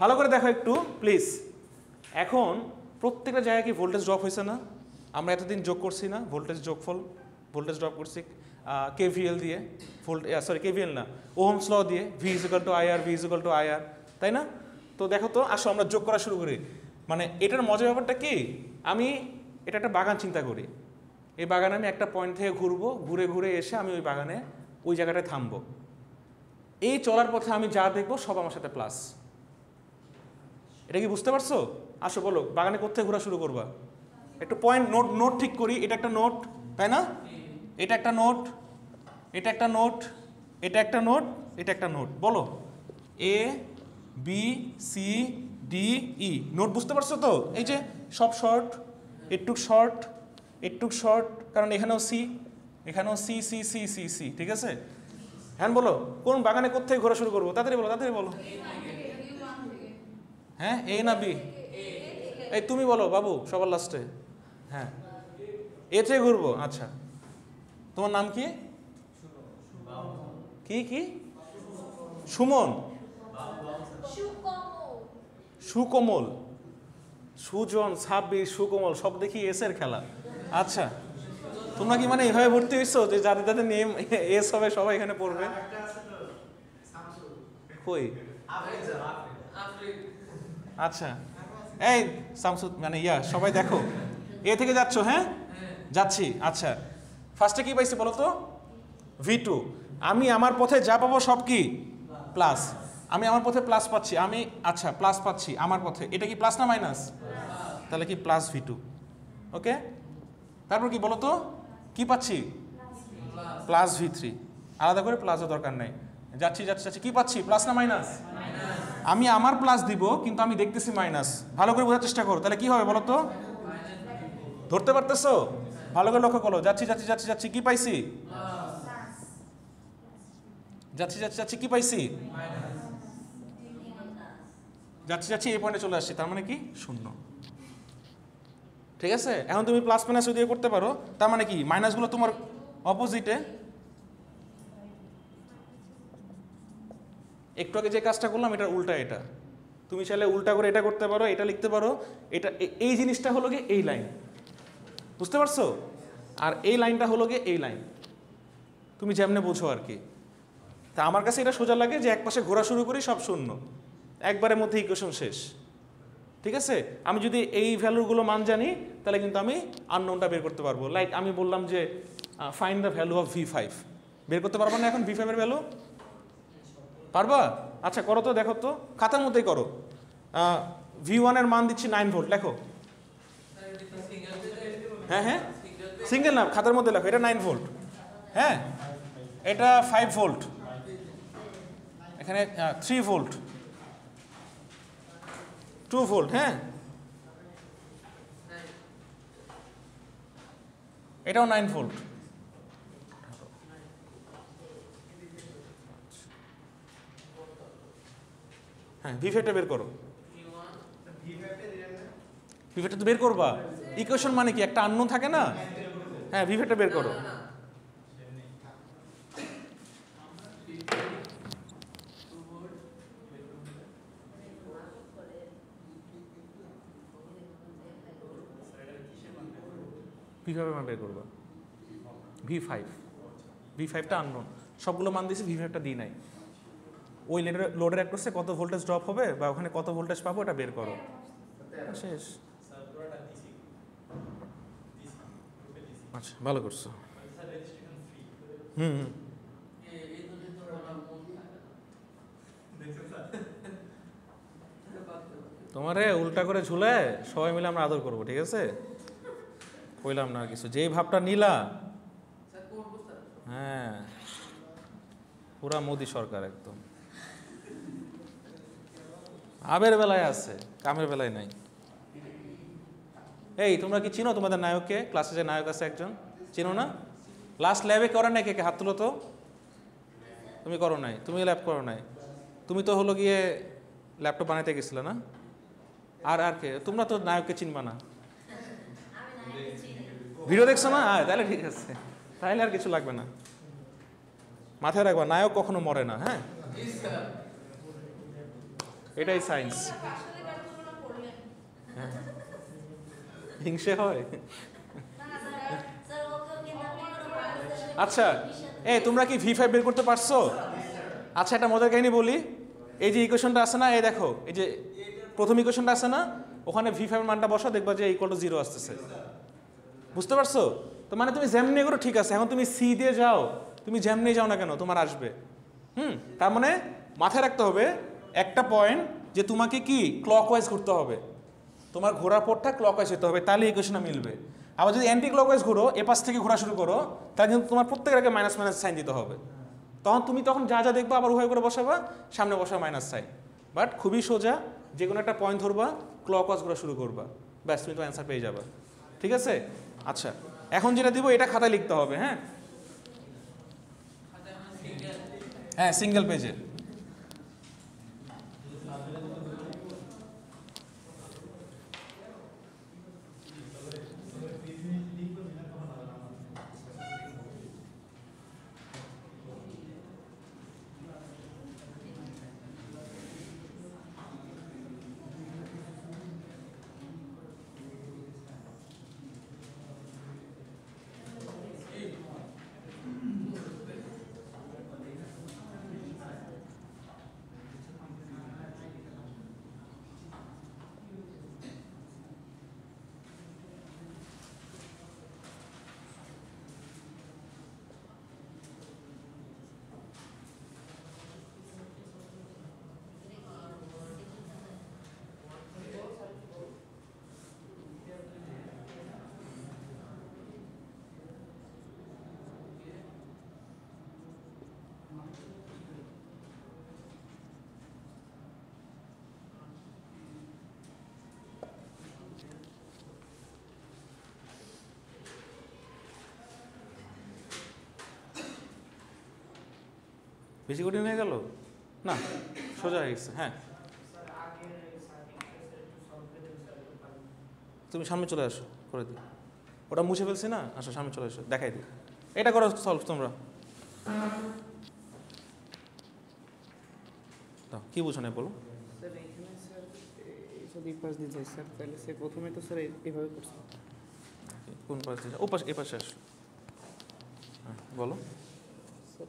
ভালো করে দেখো একটু প্লিজ। এখন প্রত্যেকটা জায়গায় কি ভোল্টেজ ড্রপ হয়েছে না? আমরা এতদিন যোগ করছি না ভোল্টেজ যোগফল, ভোল্টেজ ড্রপ করছি কেভিএল দিয়ে, কেভিএল না, ওহমস ল দিয়ে, V = IR, V = IR, তাই না? তো দেখো তো, আসো আমরা যোগ করা শুরু করি। মানে এটার মজার ব্যাপারটা কি, আমি এটা একটা বাগান চিন্তা করি। এই বাগানে আমি একটা পয়েন্ট থেকে ঘুরবো, ঘুরে ঘুরে এসে আমি ওই বাগানে ওই জায়গাটায় থামবো। এই চলার পথে আমি যা দেখবো সব আমার সাথে প্লাস। এটা কি বুঝতে পারছো? আসো বলো, বাগানে কোথায় ঘোরা শুরু করবা? একটু পয়েন্ট নোট ঠিক করি। এটা একটা নোট, তাই না? এটা একটা নোট, এটা একটা নোট, এটা একটা নোট, এটা একটা নোট। বলো A B C D E। Note বুঝতে পারছো তো? এই যে সব শর্ট, একটু শর্ট, একটু শর্ট, কারণ এখানেও সি, এখানেও C C C C C. ঠিক আছে? হ্যাঁ বলো, কোন বাগানে কোথায় ঘোরা শুরু করবো? তাড়াতাড়ি বলো, তাড়াতাড়ি বলো। হ্যাঁ, এ না বি? এই তুমি বলো বাবু, সবার লাস্টে। হ্যাঁ, এ থেকে ঘুরবো। আচ্ছা, তোমার নাম কি? কি কি? সুমন? সুকোমল, সুজন, ছাব্বিশ, সুকোমল, সব দেখি এস এর খেলা। আচ্ছা, তোমরা কি মানে এইভাবে ভর্তি হয়েছো যে যাদের যাদের নেম এস হবে সবাই এখানে পড়বে? কই? আচ্ছা, এই শামসুদ মানে সবাই দেখো, এ থেকে যাচ্ছ? হ্যাঁ, যাচ্ছি। আচ্ছা, ফার্স্টে কি পাইছি বলো তো? V2। আমি আমার পথে যা পাবো সব কি প্লাস। আমি আমার পথে প্লাস পাচ্ছি, আমি আচ্ছা প্লাস পাচ্ছি আমার পথে। এটা কি প্লাস না মাইনাস? তাহলে কি প্লাস V2। ওকে, তারপর কি বলো তো? কি পাচ্ছি? Plus V3। আলাদা করে প্লাসও দরকার নেই। যাচ্ছি যাচ্ছি যাচ্ছি, কি পাচ্ছি? প্লাস না মাইনাস? আমি আমার প্লাস দিব, কিন্তু আমি দেখতেছি মাইনাস। ভালো করে বোঝার চেষ্টা করো, তাহলে কি হবে বলো তো? ধরতে পারতেছো? ভালো করে লক্ষ্য করো। যাচ্ছি যাচ্ছি যাচ্ছি যাচ্ছি, কি পাইছি? যাচ্ছি যাচ্ছি যাচ্ছি, কি পাইছি? যাচ্ছি যাচ্ছি, এই পয়েন্টে চলে আসছি, তার মানে কি শূন্য। ঠিক আছে? এখন তুমি প্লাস মাইনাস দিয়ে করতে পারো, তার মানে কি মাইনাসগুলো তোমার অপোজিটে, একটু আগে যে কাজটা করলাম এটার উল্টা এটা। তুমি চাইলে উল্টা করে এটা করতে পারো, এটা লিখতে পারো, এটা এই জিনিসটা হলো গিয়ে এই লাইন, বুঝতে পারছো? আর এই লাইনটা হলো গিয়ে এই লাইন, তুমি যেমনে বোঝো আর কি। তা আমার কাছে এটা সোজা লাগে যে একপাশে ঘোরা শুরু করি, সব শূন্য, একবারের মধ্যে ইকুয়েশন শেষ। ঠিক আছে, আমি যদি এই ভ্যালুগুলো মান জানি তাহলে কিন্তু আমি আননোনটা বের করতে পারবো। লাইক আমি বললাম যে find the value of V5, বের করতে পারবো না এখন V5 এর ভ্যালু? পারবা? আচ্ছা করো তো, দেখো তো, খাতার মধ্যেই করো। V1 এর মান দিচ্ছি 9 ভোল্ট, লেখো। হ্যাঁ হ্যাঁ, সিঙ্গেল না, খাতার মধ্যে লেখো। এটা 9 ভোল্ট, হ্যাঁ, এটা 5 ভোল্ট, এখানে 3 ভোল্ট, 2 ভোল্ট, হ্যাঁ, এটাও 9 ভোল্ট। হ্যাঁ, V5টা বের করো। V5টা তো বের করবা, ইকুয়েশন মানে কি একটা আননোন থাকে না? হ্যাঁ, V5টা বের করো। V5 মান বের করবা, V5টা আননোন, সবগুলো মান দিয়েছি, V5টা দিই নাই। ওই লোডের অ্যাক্রসে কত ভোল্টেজ ড্রপ হবে বা ওখানে কত ভোল্টেজ পাবো এটা বের করো, শেষ। আচ্ছা, ভালো করছো। হুম, তোমারে উল্টা করে ঝুলে সবাই মিলে আমরা আদর করবো, ঠিক আছে? কইলাম না কিছু, যেই ভাবটা নিলা, হ্যাঁ, পুরা মোদি সরকার একদম। আবের বেলায় আছে, কামের বেলায় নাই। এই তোমরা কি চিনো তোমাদের নায়ককে? ক্লাসে যে নায়ক আছে একজন, চিনো না? লাস্ট ল্যাবে করো নাই কে কে? হাত তুলো তো। তুমি করো নাই, তুমি ল্যাব করো নাই, তুমি তো হলো গিয়ে ল্যাপটপ বানাইতে গেছিলে না? আর আর কে? তোমরা তো নায়ককে চিনবা না, ভিডিও দেখছো না? তাহলে ঠিক আছে, তাহলে আর কিছু লাগবে না। মাথায় রাখবা, নায়ক কখনো মরে না, হ্যাঁ, এটাই সায়েন্স। হিংসে হয়। আচ্ছা, এই তোমরা কি V5 বের করতে পারছো? আচ্ছা, একটা মজার কাহিনী বলি। এই যে ইকুয়েশনটা আছে না, এই দেখো, এই যে প্রথম ইকুয়েশনটা আছে না, ওখানে V5 এর মানটা বসা, দেখবা যে ইকুয়াল টু 0 আসতেছে, বুঝতে পারছো? তো মানে তুমি যেমনি করো ঠিক আছে, এখন তুমি সি দিয়ে যাও, তুমি যেমনি যাও না কেন তোমার আসবে। তার মানে মাথায় রাখতে হবে একটা পয়েন্ট, যে তোমাকে কি ক্লকওয়াইজ ঘুরতে হবে, তোমার ঘোরার পথটা ক্লকওয়াইজ হতে হবে, তাহলে ইকুয়েশনটা মিলবে। আবার যদি অ্যান্টি ক্লকওয়াইজ ঘুরো, এপাশ থেকে ঘোরা শুরু করো, তাহলে কিন্তু তোমার প্রত্যেকের আগে মাইনাস মাইনাস সাইন দিতে হবে। তখন যা যা দেখবা আবার উভয় করে বসাবা, সামনে বসাবা মাইনাস সাইন। বাট খুবই সোজা, যে কোনো একটা পয়েন্ট ধরবা, ক্লকওয়াইজ ঘোরা শুরু করবা, ব্যাস তুমি তো অ্যান্সার পেয়ে যাবা, ঠিক আছে? আচ্ছা, এখন যেটা দিব এটা খাতায় লিখতে হবে, হ্যাঁ হ্যাঁ, সিঙ্গেল পেজে। বেশি কঠিন হয়ে গেল না, সোজা হয়ে গেছে। হ্যাঁ, তুমি সামনে চলে আসো, করে দিই, ওটা মুছে ফেলছি না, আসো সামনে চলে আসো, দেখাই দিই। এটা করো সলভ তোমরা। দাও, কী বুঝো না বলো। স্যার এখানে স্যার যদি পাশ দিয়ে যায় স্যার, তাহলে সে প্রথমে তো স্যার এভাবে করছে। কোন পাশ দিয়ে ও পাশে, এ পাশে আসো। হ্যাঁ বলো। স্যার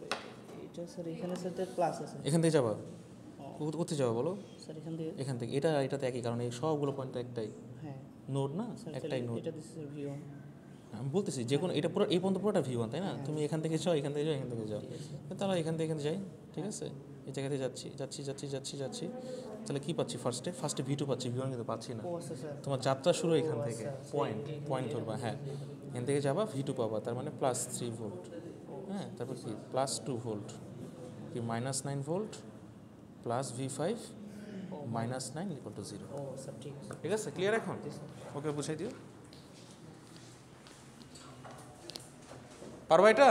এটা স্যার এখানে স্যার প্লাস আছে। এখান থেকে যাবা, কোথায় যাবা বলো। স্যার এখান থেকে, এখান থেকে এটাতে একই, কারণ এই সবগুলো পয়েন্ট তো একটাই হ্যাঁ নোড না, স্যার, একটাই নোড। এটা দিচ্ছে স্যার V1। আমি বলতেছি যে কোনো, এটা পুরো এই পর্যন্ত পুরোটা V1 তাই না? তুমি এখান থেকে যাও, এখান থেকে যাও, এখান থেকে যাও, তাহলে এখান থেকে যাই, ঠিক আছে? এই জায়গাতে যাচ্ছি যাচ্ছি যাচ্ছি যাচ্ছি যাচ্ছি, তাহলে কী পাচ্ছি? ফার্স্টে V2 পাচ্ছি, V1 কিন্তু পাচ্ছি না। ও আচ্ছা স্যার, তোমার যাত্রা শুরু এখান থেকে, পয়েন্ট ধরবা, হ্যাঁ এখান থেকে যাবা, V2 পাবা, তার মানে +3 ভোল্ট। হ্যাঁ, তারপর কি +2 ভোল্ট, কি -9 ভোল্ট, প্লাস V5 -9 = 0। ও স্যার ঠিক আছে। ঠিক আছে, ক্লিয়ার এখন? ওকে বুঝাই দিও। পারবা এটা?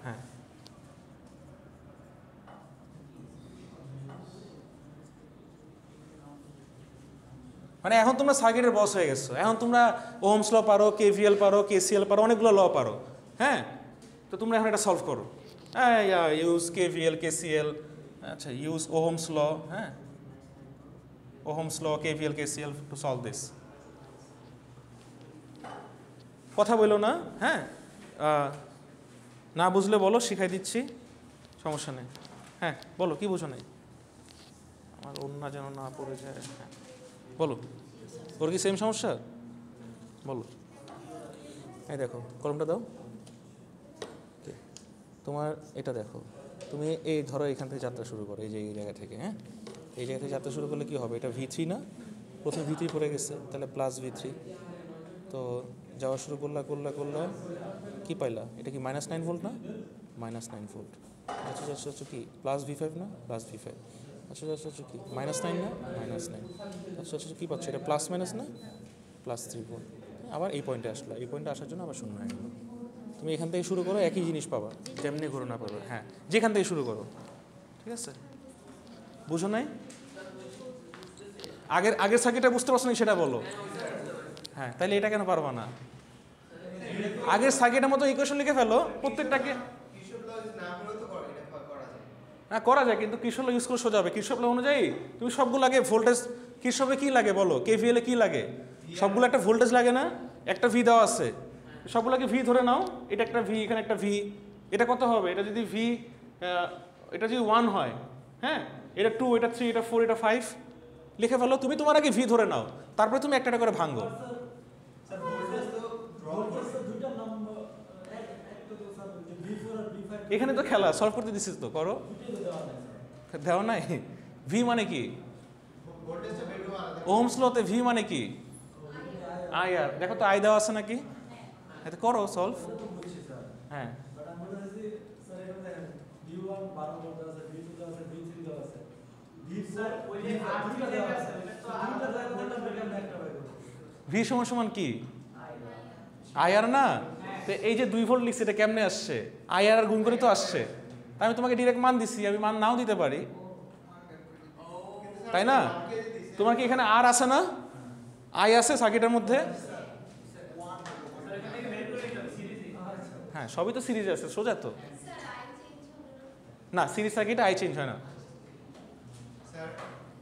হ্যাঁ মানে এখন তোমরা সার্কিটের বস হয়ে গেছো, এখন তোমরা ওহমস ল পারো, KVL পারো, KCL পারো, অনেকগুলো ল পারো। হ্যাঁ, তো তোমরা এখন এটা সলভ করো। হ্যাঁ, ইউজ KVL KCL, আচ্ছা ইউজ ওহমস ল, হ্যাঁ Ohm's law KVL KCL to solve this. কথা বলো না, হ্যাঁ না বুঝলে বলো, শিখাই দিচ্ছি, সমস্যা নেই। হ্যাঁ বলো, কি বুঝো নাই? আমার অন্য যেন না পড়ে যায়। হ্যাঁ বলো, ওর কি সেম সমস্যা? বলো। এই দেখো কলমটা দাও, তোমার এটা দেখো, তুমি এই ধরো এখান থেকে যাত্রা শুরু করো, এই যে এই জায়গা থেকে, হ্যাঁ এই জায়গা থেকে যাত্রা শুরু করলে কি হবে? এটা V3 না, প্রথমে V3 পড়ে গেছে, তাহলে +V3, তো যাওয়া শুরু করলা কি পাইলা? এটা কি -9 ভোল্ট না? -9 ভোল্ট। আচ্ছা আচ্ছা আচ্ছা, কি +V5 না? +V5। আচ্ছা আচ্ছা আচ্ছা, কি -9 না? -9। আচ্ছা আচ্ছা, কী পাচ্ছ? এটা প্লাস মাইনাস না? +3 ভোল্ট। আবার এই পয়েন্টে আসলো, এই পয়েন্টে আসার জন্য আবার শূন্য হয়ে গেল। তুমি এখান থেকে শুরু করো, একই জিনিস পাবা, যেমনি ঘুরো না পাবে। হ্যাঁ, যেখান থেকে শুরু করো, ঠিক আছে? বুঝো নাই? আগের সার্কিটটা বুঝতে পারছো না সেটা বলো। হ্যাঁ, তাহলে এটা কেন পারবা না? আগের সার্কিটের মতো ইকুয়েশন লিখে ফেলো প্রত্যেকটাকে। হ্যাঁ করা যায়, কিন্তু কিরশফ ল ইউজ করে সোজা হবে। কিরশফ ল অনুযায়ী তুমি সবগুলো আগে ভোল্টেজ, কিরশফে কি লাগে বলো, KVL এ কি লাগে? সবগুলো একটা ভোল্টেজ লাগে না? একটা V দেওয়া আছে, সবগুলোকে V ধরে নাও। এটা একটা V, এখানে একটা V, এটা কত হবে? এটা যদি এটা যদি 1 হয়, হ্যাঁ এটা 2, এটা 3, এটা 4, এটা 5 লিখে ফেলো। তুমি তোমার আগে V ধরে নাও, তারপরে তুমি একটা করে ভাঙো। এখানে তো খেলা, সলভ করতে দিছিস তো, করো। দেওয়া নাই? V মানে কি? ওহমস লতে V মানে কি? আই আর দেখো তো, আই দেওয়া আছে নাকি? এতে করো সলভ। হ্যাঁ V সমান কি? আইআর না? তো এই যে 2 ভোল্ট লিখছে, এটা কেমনে আসছে? আইআর গুণ করে তো আসছে। আমি তোমাকে ডিরেক্ট মান দিছি, আমি মান নাও দিতে পারি, তাই না? তোমার কি এখানে আর আছে না? আই আছে সার্কিটের মধ্যে? হ্যাঁ সবই তো সিরিজে আছে, সোজা তো। না, সিরিজ সার্কিটে আই চেঞ্জ হয় না। স্যার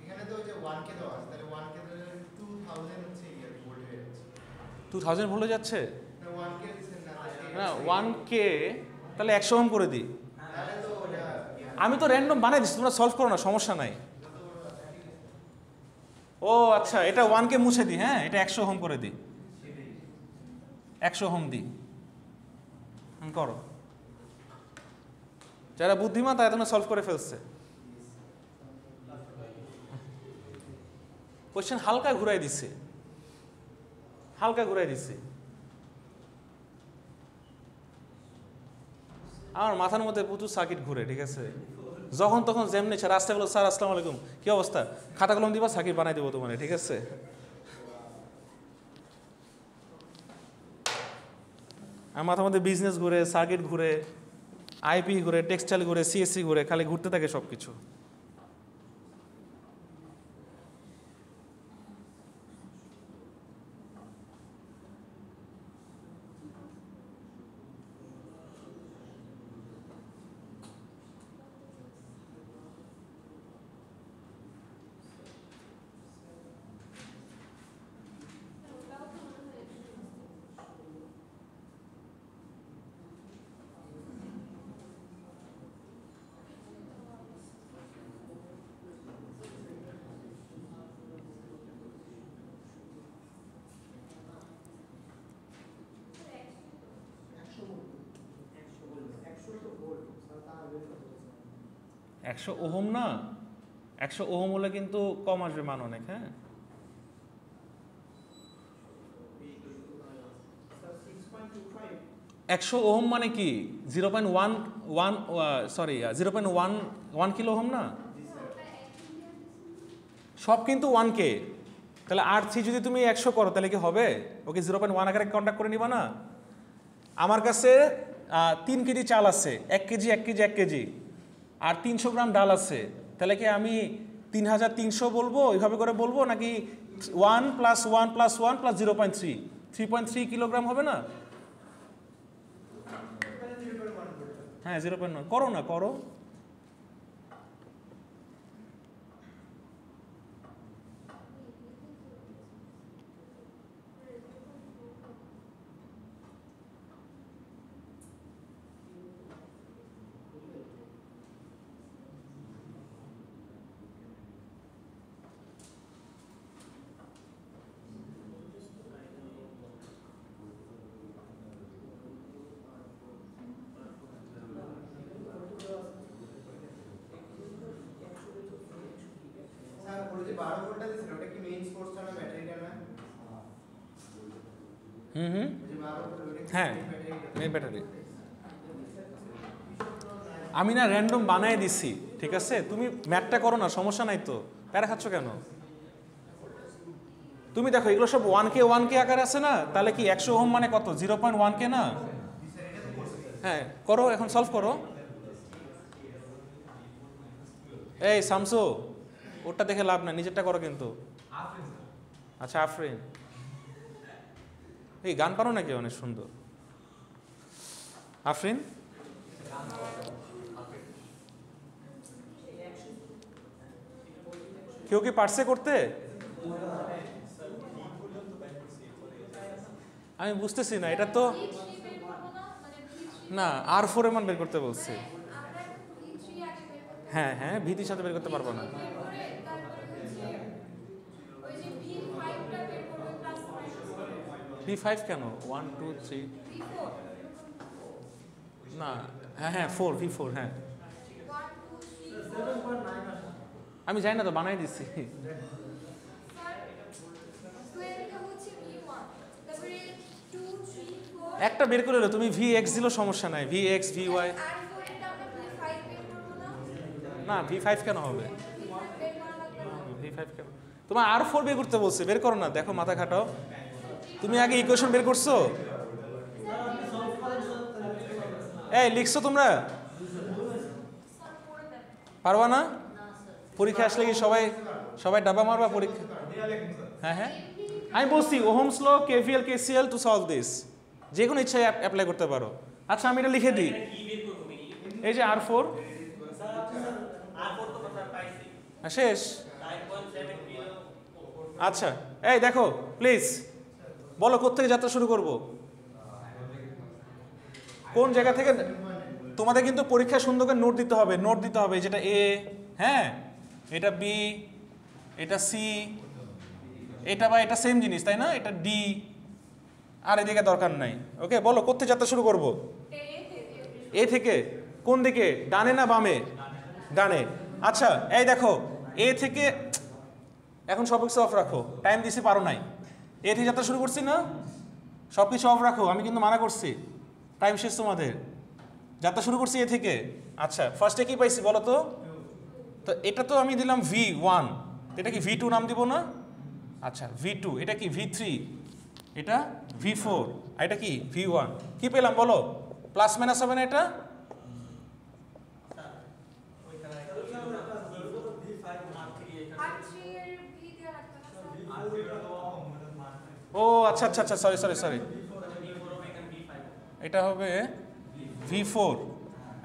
এখানে তো ওই যে 1k দেওয়া আছে, তাহলে 1k ধরে 2000 হচ্ছে ভোল্ট হয়ে যাচ্ছে। 2000 ভোল্ট যাচ্ছে না 1k দিছেন না, না? 1k তাহলে 100 ওহম করে দিই। তাহলে তো ওটা আমি তো র্যান্ডম বানাই দিচ্ছি, তোমরা সলভ করো না, সমস্যা নাই। ও আচ্ছা, এটা 1k মুছে দিই, হ্যাঁ এটা 100 ওহম করে দিই, 100 ওহম দিই। করো, যারা বুদ্ধিমান তারা তোমরা সলভ করে ফেলছে। কোশ্চেন হালকা ঘুরাই দিছে, হালকা ঘুরাই দিছে। আমার মাথার মধ্যে প্রচুর সার্কিট ঘুরে, ঠিক আছে? যখন তখন যেমনি রাস্তায় বলো, স্যার আসসালামু আলাইকুম, কি অবস্থা, খাতা কলম দিবা, সার্কিট বানাই দেবো তোমার, ঠিক আছে? আমার মাথার মধ্যে বিজনেস ঘুরে, সার্কিট ঘুরে, আইপি ঘুরে, টেক্সটাইল ঘুরে, সিএসসি ঘুরে, খালি ঘুরতে থাকে সব কিছু। 100 ওহম না, 100 ওহম হলে কিন্তু কম আসবে মান অনেক। হ্যাঁ, স্যার 6.25 100 ওহম মানে কি 0.1 কিলো ওহম না, সব কিন্তু 1K। তাহলে R3 যদি তুমি 100 করো তাহলে কি হবে? ওকে 0.1 আকারে কন্ট্যাক্ট করে নিবা না? আমার কাছে 3 কেজি চাল আছে, 1 কেজি 1 কেজি 1 কেজি, আর 300 গ্রাম ডাল আছে, তাহলে কি আমি 3300 বলবো, এইভাবে করে বলবো, নাকি 1 + 1 + 1 + 0.3 3.3 কিলোগ্রাম হবে না? হ্যাঁ 0.1 করো না, করো। স্যার ওই যে 12 ভোল্টটা দিছেন ওটা কি মেইন সোর্সটা না ব্যাটারিটা না? হুম হুম, ওই যে 12 ভোল্ট ওটা কি হ্যাঁ ব্যাটারিটা? Main battery. আমি না র্যান্ডম বানায় দিছি, ঠিক আছে? তুমি ম্যাথটা করো না, সমস্যা নাই তো, প্যারা খাচ্ছ কেন? তুমি দেখো এগুলো সব 1K আকারে আছে না, তাহলে কি 100 ওহম মানে কত? 0.1K না? হ্যাঁ করো, এখন সলভ করো। এই শামসু, ওটা দেখে লাভ না, নিজেরটা করো কিন্তু। আচ্ছা আফরিন, এই গান পারো নাকি? অনেক সুন্দর। আফরিন, কেউ কি পারছে করতে? আমি বুঝতেছি না, এটা তো না R4 এর মান বের করতে বলছে। হ্যাঁ হ্যাঁ, ভীতির সাথে বের করতে পারবো না। V5 কেন? 1 2 3 না, হ্যাঁ হ্যাঁ 4 V4 হ্যাঁ। আমি জানি না তো, বানাই দিচ্ছি। একটা বের করে এলো, তুমি VX দিলো সমস্যা নাই, VX VY না, V5 কেন হবে? V5 কেন? তোমার R4 বের করতে বলছে, বের করো না, দেখো মাথা খাটাও। তুমি আগে ইকুয়েশন বের করছো? এই লিখছো তোমরা? পারবা না? পরীক্ষা আসলে কি সবাই ডাবা মারবা পরীক্ষা? হ্যাঁ হ্যাঁ, আমি বলছি Ohm's law, KVL KCL to solve this, যে কোনো ইচ্ছায় অ্যাপ্লাই করতে পারো। আচ্ছা আমি এটা লিখে দিই, এই যে R4 শেষ। আচ্ছা এই দেখো প্লিজ বলো কোত্থেকে যাত্রা শুরু করব, কোন জায়গা থেকে? তোমাদের কিন্তু পরীক্ষা সুন্দর করে নোট দিতে হবে, যেটা A, হ্যাঁ এটা B, এটা C, এটা বা এটা সেম জিনিস তাই না, এটা D, আর এদিকে দরকার নাই। ওকে বলো কোত্থেকে যাত্রা শুরু করব? A থেকে। কোন দিকে, ডানে না বামে? ডানে। আচ্ছা এই দেখো A থেকে, এখন সব কিছু অফ রাখো, টাইম দিছি পারো নাই। A থেকে যাত্রা শুরু করছি না, সব কিছু অফ রাখো, আমি কিন্তু মানা করছি, টাইম শেষ তোমাদের। যাত্রা শুরু করছি A থেকে। আচ্ছা ফার্স্টে কি পাইছি বলো তো? তো এটা তো আমি দিলাম V1, এটা কি V2 নাম দিব না? আচ্ছা V2, এটা কি V3, এটা V4, আর এটা কি V1। কি পেলাম বলো? প্লাস মাইনাস হবে না এটা? ও আচ্ছা আচ্ছা আচ্ছা, সরি, এটা হবে V4,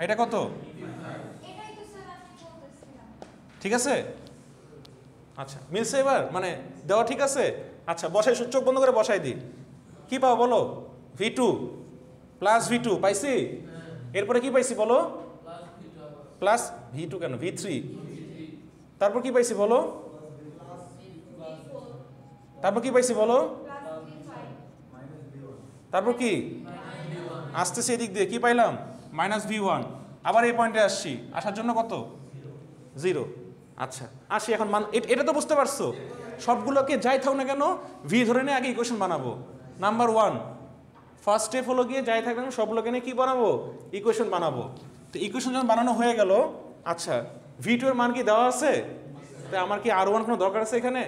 এটা কত? ঠিক আছে, আচ্ছা মিলছে এবার, মানে দেওয়া ঠিক আছে। আচ্ছা বসাই, চোখ বন্ধ করে বসাই দিই, কি পাও বলো? V2 প্লাস V2 পাইছি, এরপরে কি পাইছি বলো? প্লাস V2 কেন, V3, তারপর কি পাইছি বলো? তারপর কি পাইছি বলো? তারপর কি আসতেছে এদিক দিয়ে, কি পাইলাম? -V1। আবার এই পয়েন্টে আসছি, আসার জন্য কত? 0। আচ্ছা আসি এখন মান, এটা তো বুঝতে পারছো সবগুলোকে যাই থাক না কেন ভি ধরে নিয়ে আগে ইকুয়েশন বানাবো। নাম্বার 1 ফার্স্ট স্টেপ হলো গিয়ে যাই থাক না কেন সবগুলোকে নিয়ে কি বানাবো, ইকুয়েশন বানাবো। তো ইকুয়েশন যখন বানানো হয়ে গেল, আচ্ছা V2 এর মান কি দেওয়া আছে, তাই আমার কি R1 কোনো দরকার আছে এখানে,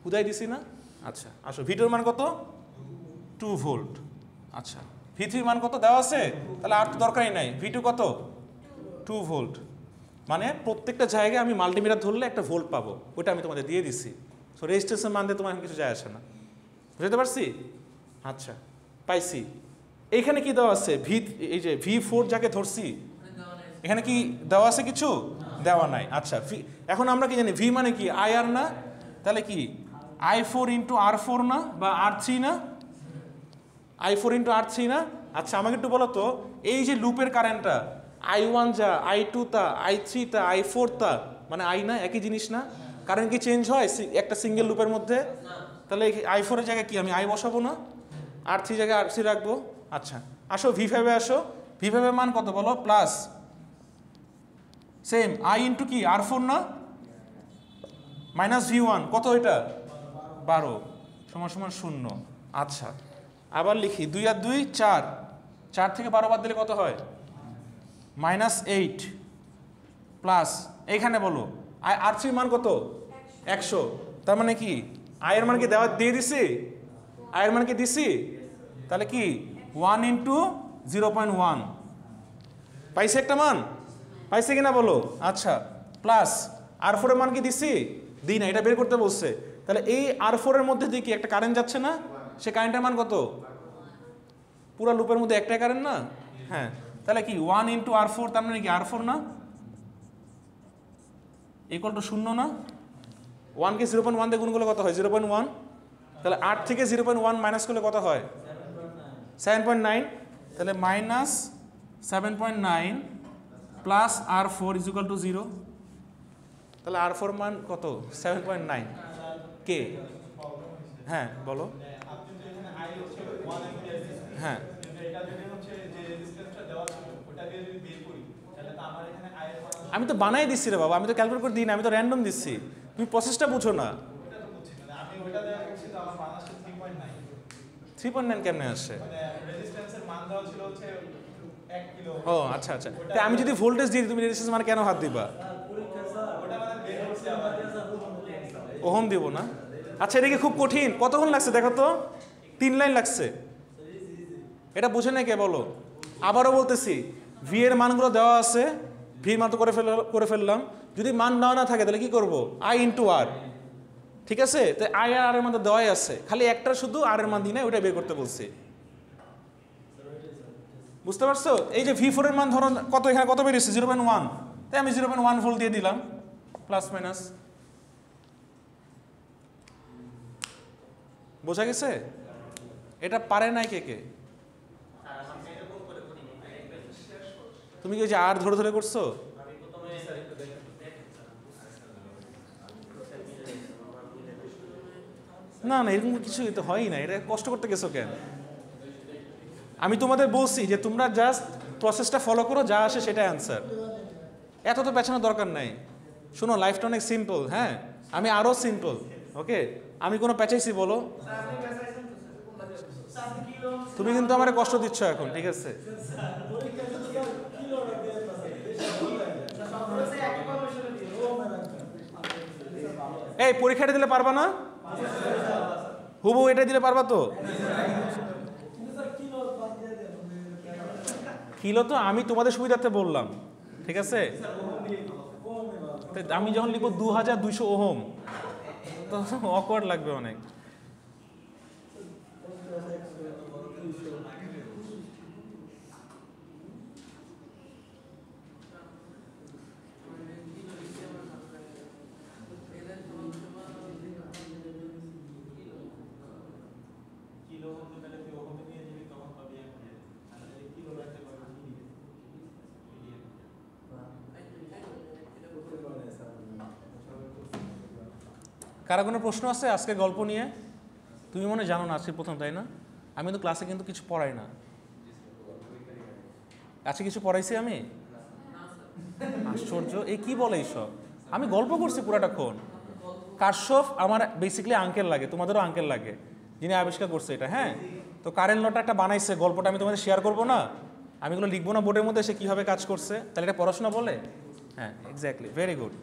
হুদাই দিছি না। আচ্ছা আসো V2 এর মান কত, 2 ভোল্ট। আচ্ছা V3 মান কত দেওয়া আছে, তাহলে আর তো দরকারই নাই, V2 কত 2 ভোল্ট। মানে প্রত্যেকটা জায়গায় আমি মাল্টিমিটার ধরলে একটা ভোল্ট পাবো, ওটা আমি তোমাদের দিয়ে দিছি। সো রেজিস্ট্যান্সের মান দিয়ে তোমার এখন কিছু যায় আসে না, বুঝতে পারছি। আচ্ছা পাইছি। এইখানে কি দেওয়া আছে, এই যে V4 যাকে ধরছি এখানে কি দেওয়া আছে, কিছু দেওয়া নাই। আচ্ছা এখন আমরা কি জানি, V মানে কি IR না, তাহলে কি I4 ইন্টু R4 না, বা R3 না, I4 ইন্টু R3 না। আচ্ছা আমাকে একটু বলো তো, এই যে লুপের কারেন্টটা I1 যা, I2 তা, I3 তা, I4 তা, মানে I না, একই জিনিস না, কারেন্ট কি চেঞ্জ হয় একটা সিঙ্গেল লুপের মধ্যে, তাহলে I4 এর জায়গায় কি আমি I বসাবো না, R3 জায়গায় R3 রাখবো। আচ্ছা আসো V5 এ আসো, V5 এর মান কত বলো, প্লাস সেম I ইন্টু কি R4 না, মাইনাস V1 কত, এটা 12 সমান সমান 0। আচ্ছা আবার লিখি, 2 আর 2 4, 4 থেকে 12 বাদ দিলে কত হয়, -8 প্লাস এইখানে বলো R3 মান কত 100, তার মানে কি I এর মান কি দিয়ে দিছি, I এর মান কি দিছি, তাহলে কি 1 ইন্টু 0.1 পাইছে, একটা মান পাইছে কিনা বলো। আচ্ছা প্লাস R4 এর মান কি দিছি, দিই না, এটা বের করতে বলছে, তাহলে এই R4 এর মধ্যে দিয়ে কি একটা কারেন্ট যাচ্ছে না, সে কারেন্টের মান কত, পুরো লুপের মধ্যে একটাই কারেন্ট না, হ্যাঁ, তাহলে কি 1 ইন্টু R4, তার মানে কি R4 না, ইকুয়াল টু 0 না, 1 কে 0.1 দিয়ে গুণ করলে কত হয় 0.1, তাহলে 8 থেকে 0.1 মাইনাস করলে কত হয় 7.9, তাহলে minus 7.9 plus R4 is equal two 0, তাহলে R4 মান কত 7.9 কে, হ্যাঁ বলো, হ্যাঁ আমি তো বানাই দিচ্ছি রে বাবা, আমি তো ক্যালকুলেট করে দিই না, আমি তো র্যান্ডম দিচ্ছি, তুমি প্রসেসটা বুঝো না। 3.9 কেমনে আসে, ও আচ্ছা আচ্ছা, তাই আমি যদি ভোল্টেজ দিই তুমি রেজিস্ট্যান্স মানে কেন হাত দিবা, ওহম দিব না। আচ্ছা এটা কি খুব কঠিন, কতক্ষণ লাগছে দেখো তো, 3 লাইন লাগছে, এটা বুঝে নাই কে বলো। আবারও বলতেছি, ভি এর মানগুলো দেওয়া আছে, ভি মান তো করে ফেললাম, যদি মান দেওয়া না থাকে তাহলে কি করব, I ইন্টু আর, ঠিক আছে, তাই I আর এর মধ্যে দেওয়াই আছে, খালি একটা শুধু আর এর মান দিই না, ওইটা বের করতে বলছি, বুঝতে পারছো। এই যে V4 এর মান ধরো কত, এখানে কত বেরিয়েছে 0.1, তাই আমি 0.1 ভোল্ট দিয়ে দিলাম, প্লাস মাইনাস, বোঝা গেছে। এটা পারে নাই কে কে, তুমি কি ওই যে আর ধরে ধরে করছো, না না এরকম কিছু তো হয়ই না, এটা কষ্ট করতে গেছো কেন, আমি তোমাদের বলছি যে তোমরা জাস্ট প্রসেসটা ফলো করো, যা আসে সেটা অ্যান্সার, এত তো পেছানোর দরকার নাই। শোনো লাইফটা অনেক সিম্পল, হ্যাঁ আমি আরও সিম্পল, ওকে, আমি কোনো পেঁচাইছি বলো, তুমি কিন্তু আমার কষ্ট দিচ্ছ এখন, ঠিক আছে। এই পরীক্ষাটা দিলে পারবা না, হুবু এটা দিলে পারবা তো, কিলো তো আমি তোমাদের সুবিধার্থে বললাম, ঠিক আছে, আমি যখন লিখবো 2200 ওহম তো অকওয়ার্ড লাগবে অনেক। কারা কোনো প্রশ্ন আছে আজকে গল্প নিয়ে, তুমি মনে জানো না, আজকে প্রথম তাই না, আমি তো ক্লাসে কিন্তু কিছু পড়াই না, আজকে কিছু পড়াইছি আমি, আশ্চর্য, এই কি বলে এইসব? আমি গল্প করছি পুরাটাক্ষণ। কারশফ আমার বেসিক্যালি আঙ্কেল লাগে, তোমাদেরও আঙ্কেল লাগে, যিনি আবিষ্কার করছে এটা। হ্যাঁ, তো কারেন্ট লটা একটা বানাইছে, গল্পটা আমি তোমাদের শেয়ার করবো না, আমি এগুলো লিখবো না বোর্ডের মধ্যে, সে কীভাবে কাজ করছে, তাহলে এটা পড়াশোনা বলে? হ্যাঁ, এক্স্যাক্টলি, ভেরি গুড।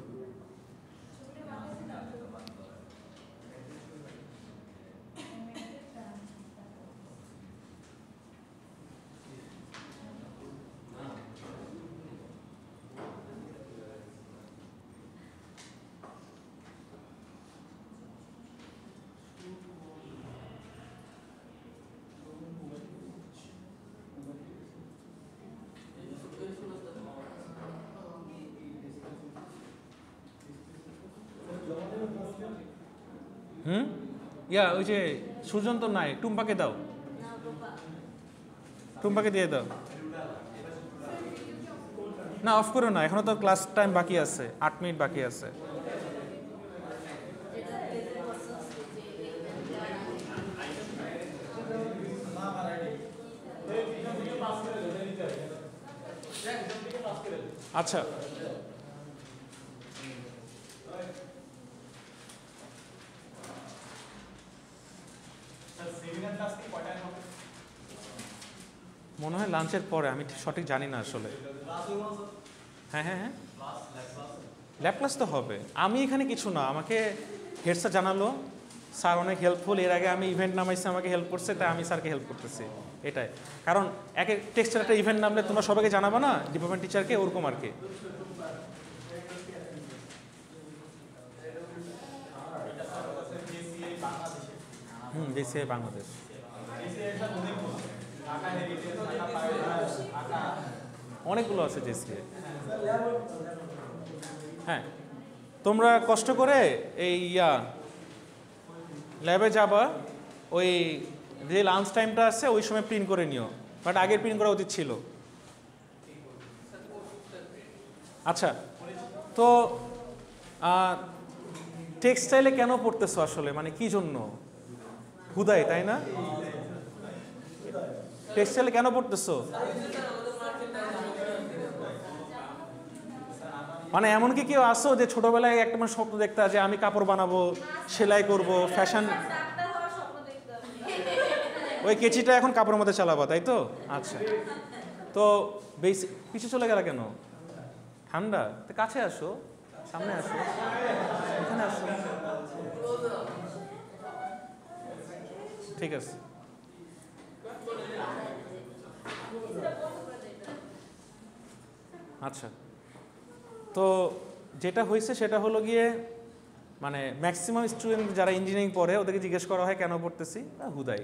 ইয়া, ওই যে সুজন তো নাই, টুম্পাকে দাও, টুম্পাকে দিয়ে দাও। না, অফ করো না, এখনো তো ক্লাস টাইম বাকি আছে, 8 মিনিট বাকি আছে। আচ্ছা, মনে হয় লাঞ্চের পরে, আমি সঠিক জানি না আসলে। হ্যাঁ হ্যাঁ হ্যাঁ, ল্যাব ক্লাস তো হবে। আমি এখানে কিছু না, আমাকে হেড স্যার জানালো, স্যার অনেক হেল্পফুল, এর আগে আমি ইভেন্ট নামাইছি, আমাকে হেল্প করছে, তাই আমি স্যারকে হেল্প করতেছি, এটাই। কারণ এক এক টেক্সটের একটা ইভেন্ট নামলে তোমরা সবাইকে জানাবো না, ডিপার্টমেন্ট টিচারকে, ওরকম আর কি। JCI বাংলাদেশ। অনেকগুলো আছে JCI। হ্যাঁ, তোমরা কষ্ট করে এই ল্যাবে যাবা, ওই যে লাঞ্চ টাইমটা আছে ওই সময় প্রিন্ট করে নিও, বাট আগের প্রিন্ট করা উচিত ছিল। আচ্ছা, তো টেক্সটাইলে কেন পড়তেছো আসলে, মানে কি জন্য? হুদাই, তাই না? টেক্সটাইলে কেন পড়তেছো? মানে এমন কি কেউ আসো যে ছোটবেলায় একটা মানে স্বপ্ন দেখতা যে আমি কাপড় বানাবো, সেলাই করব, ফ্যাশন, ওই কেচিটা এখন কাপড়ের মধ্যে চালাবা, তাই তো? আচ্ছা, তো বেশি পিছু চলে গেল কেন? ঠান্ডা, তো কাছে আসো, সামনে আসো, এখানে আসো। ঠিক আছে, আচ্ছা। তো যেটা হয়েছে সেটা হলো গিয়ে, মানে ম্যাক্সিমাম স্টুডেন্ট যারা ইঞ্জিনিয়ারিং পড়ে ওদেরকে জিজ্ঞেস করা হয় কেন পড়তেছি, হুদাই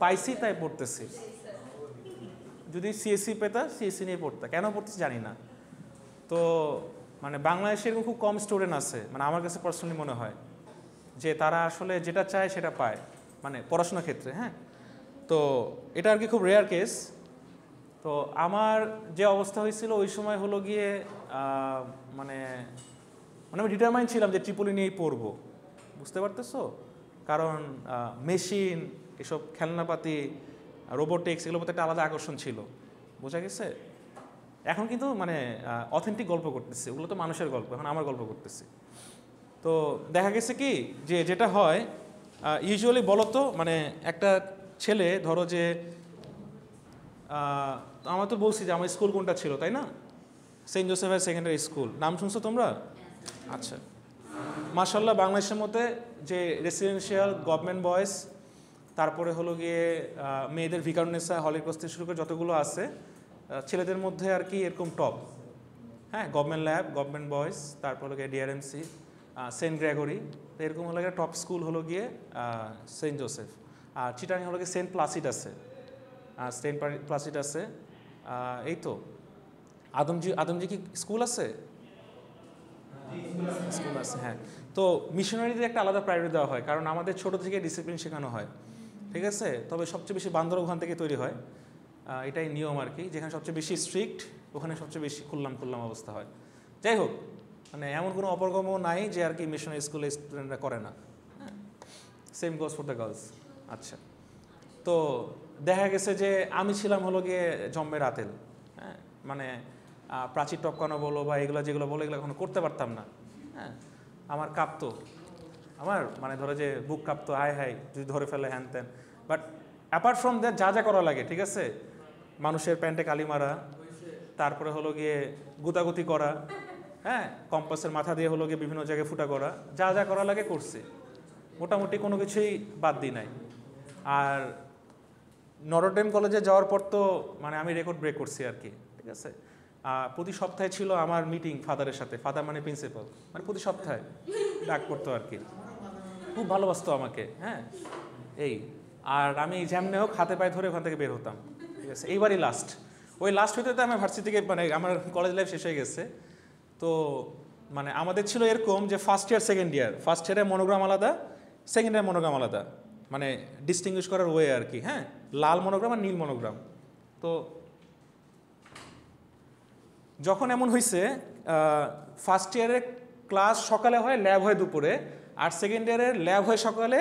পাইছি তাই পড়তেছি। যদি সিএসসি পেতা, সিএসসি নিয়ে পড়তা, কেন পড়তেছি জানি না। তো মানে বাংলাদেশে এরকম খুব কম স্টুডেন্ট আছে, মানে আমার কাছে পার্সোনালি মনে হয় যে তারা আসলে যেটা চায় সেটা পায়, মানে পড়াশোনার ক্ষেত্রে। হ্যাঁ, তো এটা আর কি খুব রেয়ার কেস। তো আমার যে অবস্থা হয়েছিল ওই সময় হলো গিয়ে মানে মানে আমি ডিটারমাইন্ড ছিলাম যে ট্রিপলি নিয়েই পড়বো, বুঝতে পারতেছো? কারণ মেশিন, এসব খেলনাপাতি, রোবোটিক্স, এগুলোর প্রতি একটা আলাদা আকর্ষণ ছিল, বোঝা গেছে? এখন কিন্তু মানে অথেন্টিক গল্প করতেছি, ওগুলো তো মানুষের গল্প, এখন আমার গল্প করতেছি। তো দেখা গেছে কি যে যেটা হয় ইউজুয়ালি বলো তো, মানে একটা ছেলে ধরো যে আমার তো বলছি যে আমার স্কুল কোনটা ছিল, তাই না? Saint Joseph Higher Secondary School, নাম শুনছো তোমরা? আচ্ছা, মাশাআল্লাহ বাংলাদেশের মধ্যে যে রেসিডেন্সিয়াল গভর্নমেন্ট বয়েজ, তারপরে হলো গিয়ে মেয়েদের ভিকারুন্নেসা, হলিক্রস থেকে শুরু করে যতগুলো আছে, ছেলেদের মধ্যে আর কি এরকম টপ। হ্যাঁ, গভর্নমেন্ট ল্যাব, গভর্নমেন্ট বয়েজ, তারপর হলো গিয়ে ডিআরএমসি, সেন্ট গ্রেগরি, এরকম হলো গিয়ে টপ স্কুল হলো গিয়ে সেন্ট জোসেফ। আর চিটাং হলো গিয়ে সেন্ট প্লাসিড আছে, সেন্ট প্লাসিড আছে। এই তো আদমজি কি স্কুল আছে? স্কুল আছে, হ্যাঁ। তো মিশনারিদের একটা আলাদা প্রায়োরিটি দেওয়া হয়, কারণ আমাদের ছোট থেকে ডিসিপ্লিন শেখানো হয়, ঠিক আছে? তবে সবচেয়ে বেশি বান্দর ওখান থেকে তৈরি হয়, এটাই নিয়ম আর কি। যেখানে সবচেয়ে বেশি স্ট্রিক্ট ওখানে সবচেয়ে বেশি খুললাম অবস্থা হয়। যাই হোক, মানে এমন কোনো অপরকম নাই যে আর কি মিশনারি স্কুলে স্টুডেন্টরা করে না। হ্যাঁ, same goes for the girls. আচ্ছা, তো দেখা গেছে যে আমি ছিলাম হলো গিয়ে জম্মের আতেল। হ্যাঁ, মানে প্রাচীর টপকানো বলো বা এগুলো যেগুলো বলো এগুলো কখনো করতে পারতাম না। হ্যাঁ, আমার কাঁপতো, আমার মানে ধরো যে বুক কাঁপতো, হাই হাই যদি ধরে ফেলে হ্যান ত্যান। বাট অ্যাপার্ট ফ্রম দ্যাট যা যা করা লাগে, ঠিক আছে, মানুষের প্যান্টে কালি মারা, তারপরে হলো গিয়ে গুতাগুতি করা, হ্যাঁ, কম্পাসের মাথা দিয়ে হলো গিয়ে বিভিন্ন জায়গায় ফুটা করা, যা যা করা লাগে করছি, মোটামুটি কোনো কিছুই বাদ দিই নাই। আর নটরডেম কলেজে যাওয়ার পর তো মানে আমি রেকর্ড ব্রেক করছি আর কি, ঠিক আছে। প্রতি সপ্তাহে ছিল আমার মিটিং ফাদারের সাথে, ফাদার মানে প্রিন্সিপাল, মানে প্রতি সপ্তাহে ডাক করতো আর কি, খুব ভালোবাসতো আমাকে। হ্যাঁ, এই আর আমি যেমনি হোক হাতে পায়ে ধরে ওখান থেকে বের হতাম, ঠিক আছে। এইবারই লাস্ট, ওই লাস্ট হইতে তো আমার ভার্সিটি থেকে মানে আমার কলেজ লাইফ শেষ হয়ে গেছে। তো মানে আমাদের ছিল এরকম যে first year second year, first ইয়ারে মনোগ্রাম আলাদা, সেকেন্ড ইয়ার মনোগ্রাম আলাদা, মানে ডিস্টিংগুইশ করার ওয়ে আর কি। হ্যাঁ, লাল মনোগ্রাম আর নীল মনোগ্রাম। তো যখন এমন হয়েছে ফার্স্ট ইয়ারের ক্লাস সকালে হয়, ল্যাব হয় দুপুরে, আর সেকেন্ড ইয়ারের ল্যাব হয় সকালে,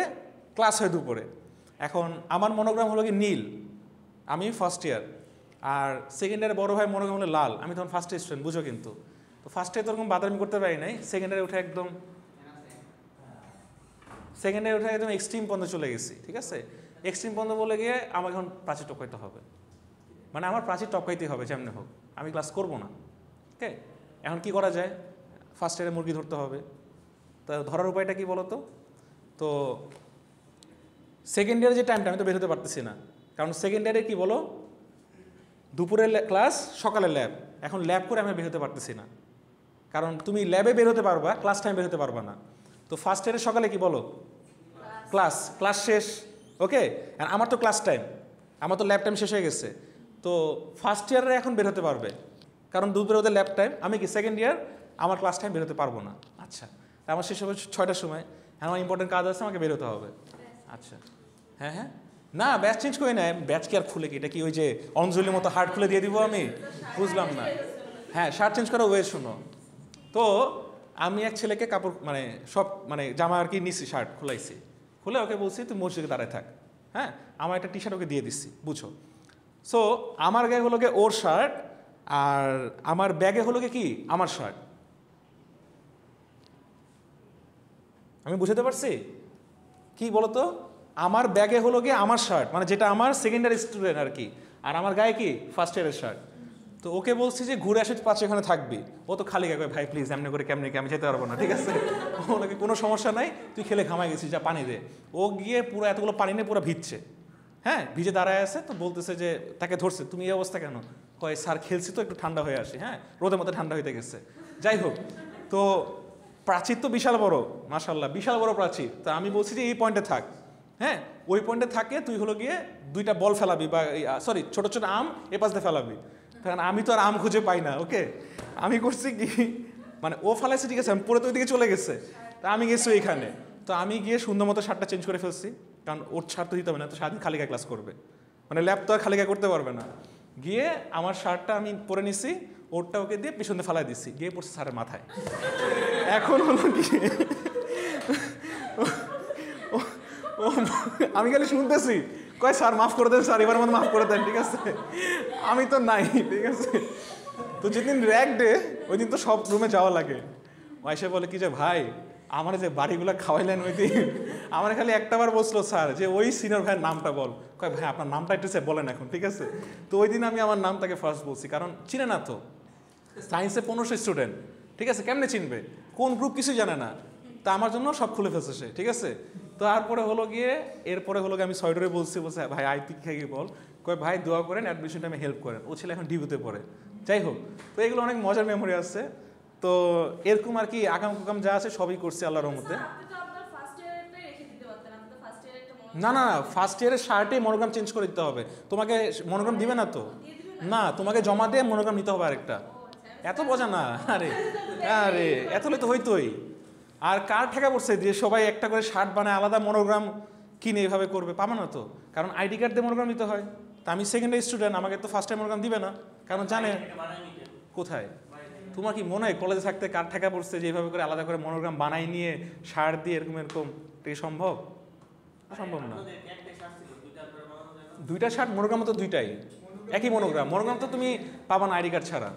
ক্লাস হয় দুপুরে। এখন আমার মনোগ্রাম হলো কি নীল, আমি ফার্স্ট ইয়ার, আর সেকেন্ড ইয়ারে বড় ভাই মনোগ্রাম হলো লাল, আমি তখন ফার্স্ট স্টুডেন্ট, বুঝো। কিন্তু তো ফার্স্ট ইয়ারে তো ওরকম বাদামি করতে পারি নাই, সেকেন্ড ইয়ারে উঠে একদম এক্সট্রিম পর্যন্ত চলে গেছি, ঠিক আছে। এক্সট্রিম পর্যন্ত বলে গিয়ে আমাকে এখন প্রাচীর টপকাইতে হবে, মানে আমার প্রাচীর টপকাইতেই হবে যেমনি হোক, আমি ক্লাস করবো না। ওকে, এখন কি করা যায়? ফার্স্ট ইয়ারে মুরগি ধরতে হবে। তা ধরার উপায়টা কি বলো তো? তো সেকেন্ড ইয়ারে যে টাইমটা আমি তো বের হতে পারতেছি না, কারণ সেকেন্ড ইয়ারে কি বলো, দুপুরের ক্লাস সকালে ল্যাব, এখন ল্যাব করে আমি বের হতে পারতেছি না, কারণ তুমি ল্যাবে বের হতে পারবা, ক্লাস টাইম বের হতে পারবা না। তো ফার্স্ট ইয়ারের সকালে কি বলো, ক্লাস শেষ। ওকে, আর আমার তো ক্লাস টাইম, আমার তো ল্যাব টাইম শেষ হয়ে গেছে। তো ফার্স্ট ইয়ারে এখন বের হতে পারবে, কারণ দুপুরে ওদের ল্যাব টাইম, আমি কি সেকেন্ড ইয়ার, আমার ক্লাস টাইম বের হতে পারবো না। আচ্ছা, আমার শেষ হবে 6টার সময়, আমার ইম্পর্টেন্ট কাজ আছে, আমাকে বের হতে হবে। আচ্ছা, হ্যাঁ হ্যাঁ, না ব্যাচ চেঞ্জ করি না, ব্যাচ কি আর খুলে কি, এটা কি ওই যে অঞ্জলির মতো হার্ট খুলে দিয়ে দিব আমি? বুঝলাম না। হ্যাঁ, শার্ট চেঞ্জ করা ওয়ে, শুনো তো, আমি এক ছেলেকে কাপড় মানে সব মানে জামা আর কি নিছি, শার্ট খুলাইছি, খুলে ওকে বলছি তুই মসজিদে দাঁড়ায় থাক। হ্যাঁ, আমার একটা টি শার্ট ওকে দিয়ে দিচ্ছি, বুঝো। সো আমার গায়ে হলো গিয়ে ওর শার্ট, আর আমার ব্যাগে হলো গিয়ে কি আমার শার্ট। আমি বুঝতে পারছি কি বলতো, আমার ব্যাগে হলো গিয়ে আমার শার্ট, মানে যেটা আমার সেকেন্ড ইয়ার স্টুডেন্ট আর কি, আর আমার গায়ে কি ফার্স্ট ইয়ারের শার্ট। তো ওকে বলছি যে ঘুরে আসে 5 এখানে থাকবি, ও তো খালি গায়ে, ভাই প্লিজ এমনি করে কেমনি কি আমি যেতে পারবো না, ঠিক আছে। ওনাকে কোনো সমস্যা নাই, তুই খেলে ঘামাই গেছিস, যা পানি দে। ও গিয়ে পুরো এতগুলো পানি নিয়ে পুরো ভিজছে, হ্যাঁ ভিজে দাঁড়ায় আছে। তো বলতেছে যে তাকে ধরছে, তুমি এই অবস্থা কেন? কয় স্যার খেলছি তো একটু ঠান্ডা হয়ে আসি। হ্যাঁ, রোদের মধ্যে ঠান্ডা হইতে গেছে। যাই হোক, তো প্রাচীর তো বিশাল বড়, মাশাল্লাহ বিশাল বড় প্রাচীর। তা আমি বলছি যে এই পয়েন্টে থাক, হ্যাঁ ওই পয়েন্টে থাকে, তুই হলো গিয়ে 2টা বল ফেলাবি, বা সরি ছোট ছোট আম এ পাশ দিয়ে ফেলাবি, কারণ আমি তো আর আম খুঁজে পাই না। ওকে, আমি করছি কি, মানে ও ফেলাইছে ঠিক আছে, আমি পরে তো ওইদিকে চলে গেছে, তা আমি গেছি ওইখানে। তো আমি গিয়ে সুন্দর মতো শার্টটা চেঞ্জ করে ফেলছি, কারণ ওর ছাড় তো দিতে হবে না, তো সারাদিন খালি গায়ে ক্লাস করবে, মানে ল্যাব তো আর খালি গায়ে করতে পারবে না। গিয়ে আমার শার্টটা আমি পরে নিছি, ওরটা ওকে দিয়ে পিছনে ফেলাই দিছি, গিয়ে পড়ছে স্যারের মাথায়। এখন হলো কি, আমি খালি শুনতেছি, কয় স্যার মাফ করে দেন স্যার, এবার মতো মাফ করে দেন, ঠিক আছে। আমি তো নাই, ঠিক আছে। তো যেদিন র্যাক ডে, ওই দিন তো সব রুমে যাওয়া লাগে। ও এসে বলে কি যে ভাই, আমার যে বাড়িগুলো খাওয়াইলেন ওই দিন, আমার খালি একটাবার বসলো স্যার যে ওই সিনিয়র ভাইয়ের নামটা বল। কয় ভাই আপনার নামটা একটু বলেন এখন, ঠিক আছে। তো ওই দিন আমি আমার নামটাকে ফার্স্ট বলছি, কারণ চিনে না তো, সায়েন্সে 1500 স্টুডেন্ট, ঠিক আছে, কেমনে চিনবে, কোন গ্রুপ কিছুই জানে না। তা আমার জন্য সব খুলে ফেলছে সে, ঠিক আছে। তো তারপরে হলো গিয়ে, এরপরে হলো গিয়ে আমি সয়ডরে বলছি, বলছে ভাই আইপি খেয়ে বল। কয় ভাই দোয়া করেন, অ্যাডমিশন টাইমে হেল্প করেন, ও ছেলে এখন ডিউতে পড়ে। যাই হোক, তো এগুলো অনেক মজার মেমোরি আছে। তো এরকম আর কি আগাম কুকাম যা আছে সবই করছি আল্লাহর রহমতে। না না, ফার্স্ট ইয়ারের শার্টে মনোগ্রাম চেঞ্জ করে দিতে হবে তোমাকে, মনোগ্রাম দিবে না তো, না তোমাকে জমা দিয়ে মনোগ্রাম নিতে হবে আরেকটা। এত বোঝা না, আরে আরে এত হলে তো হইতোই। আর কার ঠেকা পড়ছে দিয়ে সবাই একটা করে শার্ট বানায় আলাদা মনোগ্রাম কিনে এইভাবে করবে, পাবে না তো, কারণ আইডি কার্ড দিয়ে মনোগ্রাম নিতে হয়। তা আমি সেকেন্ড ইয়ার স্টুডেন্ট, আমাকে তো ফার্স্ট টাইম মনোগ্রাম দিবে না, কারণ জানে কোথায়। তোমার কি মনে হয় কলেজে থাকতে কার ঠেকা পড়ছে যে এইভাবে করে আলাদা করে মনোগ্রাম বানাই নিয়ে শার্ট দিয়ে এরকম এরকম, এটা কি সম্ভব? সম্ভব না। 2টা শার্ট মনোগ্রাম তো 2টাই একই মনোগ্রাম, মনোগ্রাম তো তুমি পাবা না আইডি কার্ড ছাড়া।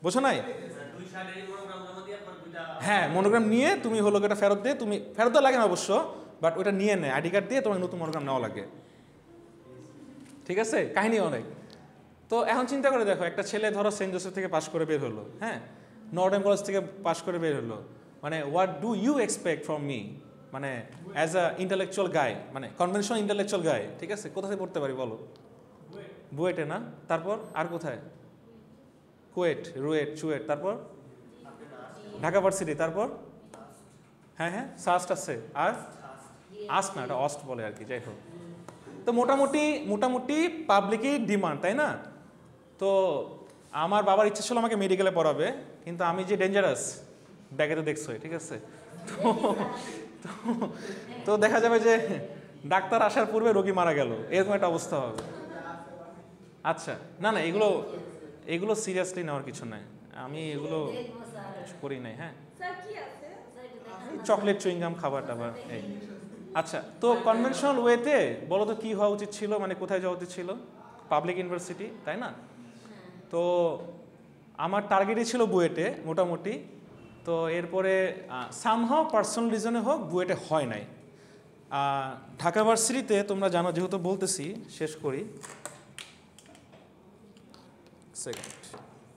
বোঝো নাই? হ্যাঁ, মনোগ্রাম নিয়ে তুমি হলো এটা ফেরত দিয়ে, তুমি ফেরত দেওয়া লাগে না অবশ্য, বাট ওটা নিয়ে নেয় আইডি কার্ড দিয়ে, তোমার নতুন মনোগ্রাম নেওয়া লাগে। ঠিক আছে, কাহিনী অনেক। তো এখন চিন্তা করে দেখো, একটা ছেলে ধরো সেন্ট জোসেফ থেকে পাশ করে বের হলো, হ্যাঁ, নর্ডেন কলেজ থেকে পাশ করে বের হলো, মানে what do you expect from me, মানে অ্যাজ আ ইন্টালেকচুয়াল গাই, মানে কনভেনশনাল ইন্টালেকচুয়াল গাই, ঠিক আছে, কোথা থেকে পড়তে পারি বলো? বুয়েটে না? তারপর আর কোথায়? কুয়েট, রুয়েট, চুয়েট, তারপর ঢাকা ভার্সিটি, তারপর হ্যাঁ হ্যাঁ সাস্ট আছে, আর আস্ট না, এটা অস্ট বলে আর কি, যাই হোক। তো মোটামুটি পাবলিকই ডিমান্ড, তাই না? তো আমার বাবার ইচ্ছা ছিল আমাকে মেডিকেলে পড়াবে, কিন্তু আমি যে ডেঞ্জারাস ব্যাগে তো দেখছোই, ঠিক আছে। তো তো দেখা যাবে যে ডাক্তার আসার পূর্বে রোগী মারা গেল, এরকম একটা অবস্থা হবে। আচ্ছা, না না, এগুলো সিরিয়াসলি নেওয়ার কিছু নাই, আমি এগুলো করি নাই। হ্যাঁ, চকলেট চুইংগাম খাবার টাবার এই। আচ্ছা, তো কনভেনশনাল ওয়েতে বলো তো কি হওয়া উচিত ছিল, মানে কোথায় যাওয়া উচিত ছিল? পাবলিক ইউনিভার্সিটি, তাই না? তো আমার টার্গেটই ছিল বুয়েটে মোটামুটি। তো এরপরে সামহাও পার্সোনাল রিজনে হোক বুয়েটে হয় নাই। ঢাকা ভার্সিটিতে তোমরা জানো, যেহেতু বলতেছি শেষ করি।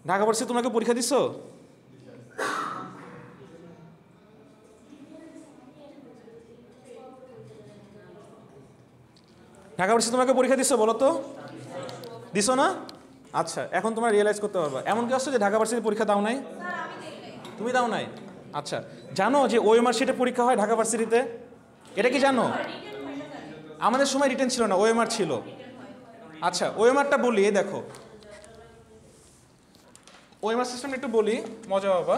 ঢাকা ভার্সিটি তোমাকে পরীক্ষা দিছো? ঢাকা ভার্সিটি তোমাকে পরীক্ষা দিছো বলো তো? দিছো না? আচ্ছা, এখন তোমরা রিয়েলাইজ করতে পারবা। এমন কি আসছে যে ঢাকা ভার্সিটি পরীক্ষা দাও নাই? তুমি দাও নাই? আচ্ছা, জানো যে ওএমআর শিটে পরীক্ষা হয় ঢাকা ভার্সিটিতে? এটা কি জানো? আমাদের সময় রিটেন ছিল না, ওএমআর ছিল। আচ্ছা, ওএমআরটা বলি, দেখো ওএমআর সিস্টেম একটু বলি, মজা বাবা।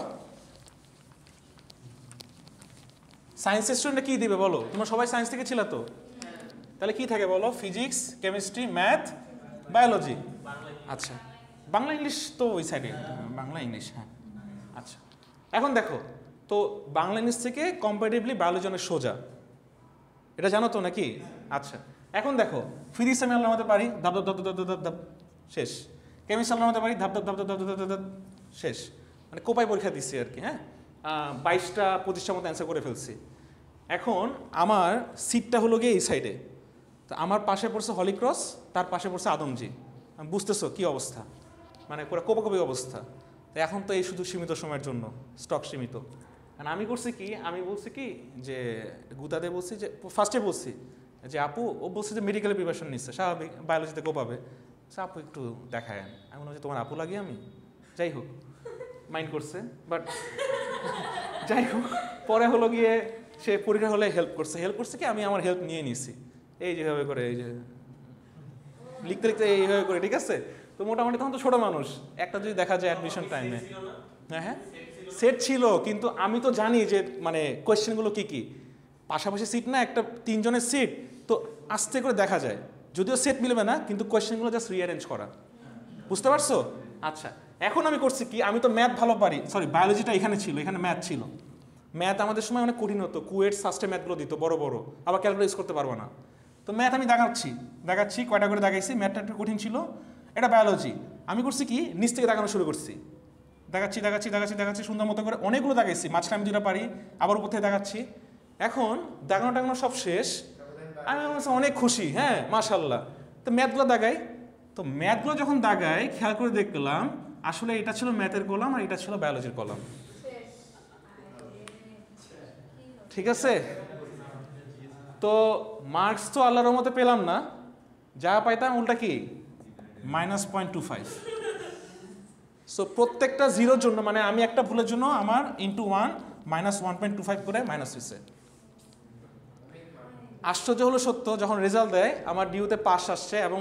সায়েন্স স্টুডেন্টরা কি দিবে বলো? তোমরা সবাই সায়েন্স থেকে ছিল তো, তাহলে কি থাকে বলো? Physics, chemistry, math, biology. আচ্ছা, বাংলা ইংলিশ তো ওই সাইডে, বাংলা ইংলিশ, হ্যাঁ। আচ্ছা, এখন দেখো তো বাংলা ইংলিশ থেকে কম্পারেটিভলি বায়োলজি অনেক সোজা, এটা জানো তো নাকি? আচ্ছা, এখন দেখো ফিজিক্স আমি আল্লাহ পারি, ধাপ ধাপ ধাপ ধাপ ধাপ ধাপ শেষ। কেমিস্ট্রি আল্লাহ পারি, ধাপ ধাপ ধাপ ধাপ ধাপ ধাপ ধাপ শেষ। মানে কোপায় পরীক্ষা দিচ্ছি আর কি, হ্যাঁ, 22টা 25টার মতো অ্যান্সার করে ফেলছি। এখন আমার সিটটা হলো গিয়ে এই সাইডে, তো আমার পাশে পড়ছে হলিক্রস, তার পাশে পড়ছে আদমজি। বুঝতেছো কি অবস্থা, মানে পুরো কোপাকপি অবস্থা। তো এখন তো এই শুধু সীমিত সময়ের জন্য, স্টক সীমিত। কারণ আমি করছি কি, আমি বলছি কি যে গুতাতে বলছি যে ফার্স্টে বলছি যে আপু, ও বলছে যে মেডিকেলের প্রিপারেশন নিচ্ছে, স্বাভাবিক বায়োলজিতে কোপাবে, আপু একটু দেখায়। আমি মনে হচ্ছে তোমার আপু লাগি আমি, যাই হোক মাইন্ড করছে, বাট যাই হোক পরে হলো গিয়ে সে পরীক্ষা হলে হেল্প করছে কি আমি আমার হেল্প নিয়ে নিছি, এই যেভাবে করে, এই যে লিখতে লিখতে এইভাবে করে, ঠিক আছে। তো মোটামুটি তখন তো ছোটো মানুষ, একটা যদি দেখা যায় অ্যাডমিশন টাইমে, হ্যাঁ হ্যাঁ সেট ছিল, কিন্তু আমি তো জানি যে মানে কোয়েশ্চেনগুলো কী কী, পাশাপাশি সিট না, একটা 3 জনের সিট, তো আস্তে করে দেখা যায়, যদিও সেট মিলবে না, কিন্তু কোয়েশ্চেনগুলো জাস্ট রিঅ্যারেঞ্জ করা, বুঝতে পারছো? আচ্ছা, এখন আমি করছি কি, আমি তো ম্যাথ ভালো পারি, সরি বায়োলজিটা এখানে ছিল, এখানে ম্যাথ ছিল। ম্যাথ আমাদের সময় অনেক কঠিন হতো, কুয়েট সাস্টে ম্যাথগুলো দিত বড় বড়, আবার ক্যালকুলেট করতে পারবো না। তো ম্যাথ আমি দেখাচ্ছি কয়টা করে দেখাইছি, ম্যাথটা একটু কঠিন ছিল, এটা বায়োলজি। আমি করছি কি নিচ থেকে দেখানো শুরু করছি, দেখাচ্ছি সুন্দর মতো করে, অনেকগুলো দেখাইছি, মাঝখানে আমি যেটা পারি আবার উপর থেকে দেখাচ্ছি। এখন দেখানো সব শেষ, আমি অনেক খুশি, হ্যাঁ মাশাল্লাহ। তো ম্যাথগুলো দাগাই, তো ম্যাথগুলো যখন দাগাই খেয়াল করে দেখলাম আসলে এটা ছিল ম্যাথের কলাম আর এটা ছিল বায়োলজির কলাম, ঠিক আছে। তো মার্কস তো আল্লাহর রহমতে পেলাম না, যা পাইতাম উল্টা কি -0.25। সো প্রত্যেকটা জিরোর জন্য, মানে আমি একটা ভুলের জন্য আমার ইন্টু 1 -1.25 করে মাইনাস হয়েছে। আশ্চর্য হলো সত্য, যখন রেজাল্ট দেয় আমার ডিউতে পাস আসছে এবং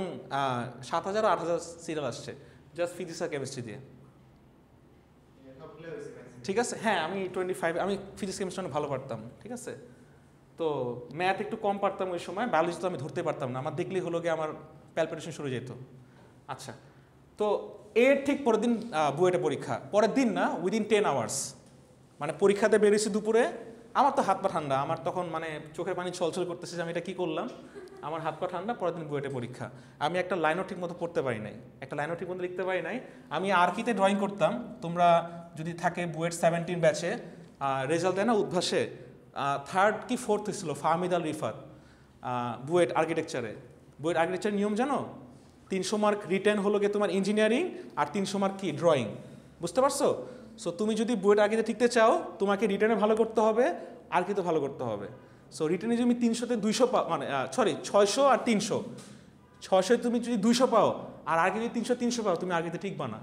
7,000 ও 8,000 সিরিয়াল আসছে, জাস্ট ফিজিক্স আর কেমিস্ট্রি দিয়ে, ঠিক আছে। হ্যাঁ, আমি 25, আমি ফিজিক্স কেমিস্ট্রি অনেক ভালো পারতাম, ঠিক আছে। তো ম্যাথ একটু কম পারতাম ওই সময়, বায়োলজি তো আমি ধরতে পারতাম না, আমার দেখলেই হলো গিয়ে আমার প্যালপিটেশন শুরু যেত। আচ্ছা, তো এর ঠিক পরের দিন বুয়েটে পরীক্ষা, পরের দিন না, উইদিন 10 আওয়ার্স, মানে পরীক্ষাতে বেরিয়েছি দুপুরে, আমার তো হাত পা ঠান্ডা, আমার তখন মানে চোখের পানি ছলছল করতেছে যে আমি এটা কী করলাম, আমার হাত পা ঠান্ডা, পরের দিন বুয়েটে পরীক্ষা। আমি একটা লাইনও ঠিক মতো পড়তে পারি নাই, একটা লাইনও ঠিক মতো লিখতে পারি নাই। আমি আরকিতে ড্রয়িং করতাম, তোমরা যদি থাকে বুয়েট 17 ব্যাচে রেজাল্ট দেয় না উদ্ভাসে, 3rd কি 4th ছিল ফাহমিদ আল রিফাত বুয়েট আর্কিটেকচারে। বুয়েট আর্কিটেকচার নিয়ম জানো? 300 মার্ক রিটেন হলো গিয়ে তোমার ইঞ্জিনিয়ারিং, আর 300 মার্ক কি ড্রয়িং, বুঝতে পারছো? সো তুমি যদি বুয়েট আর্কিতে টিকতে চাও তোমাকে রিটেনে ভালো করতে হবে, আর্কিতে ভালো করতে হবে। সো রিটেনে তুমি 300-তে 200 পাও, মানে 600 আর 300, 600 তুমি যদি 200 পাও আর আর্কি যদি 300 পাও, তুমি আর্কিতে টিকবা না।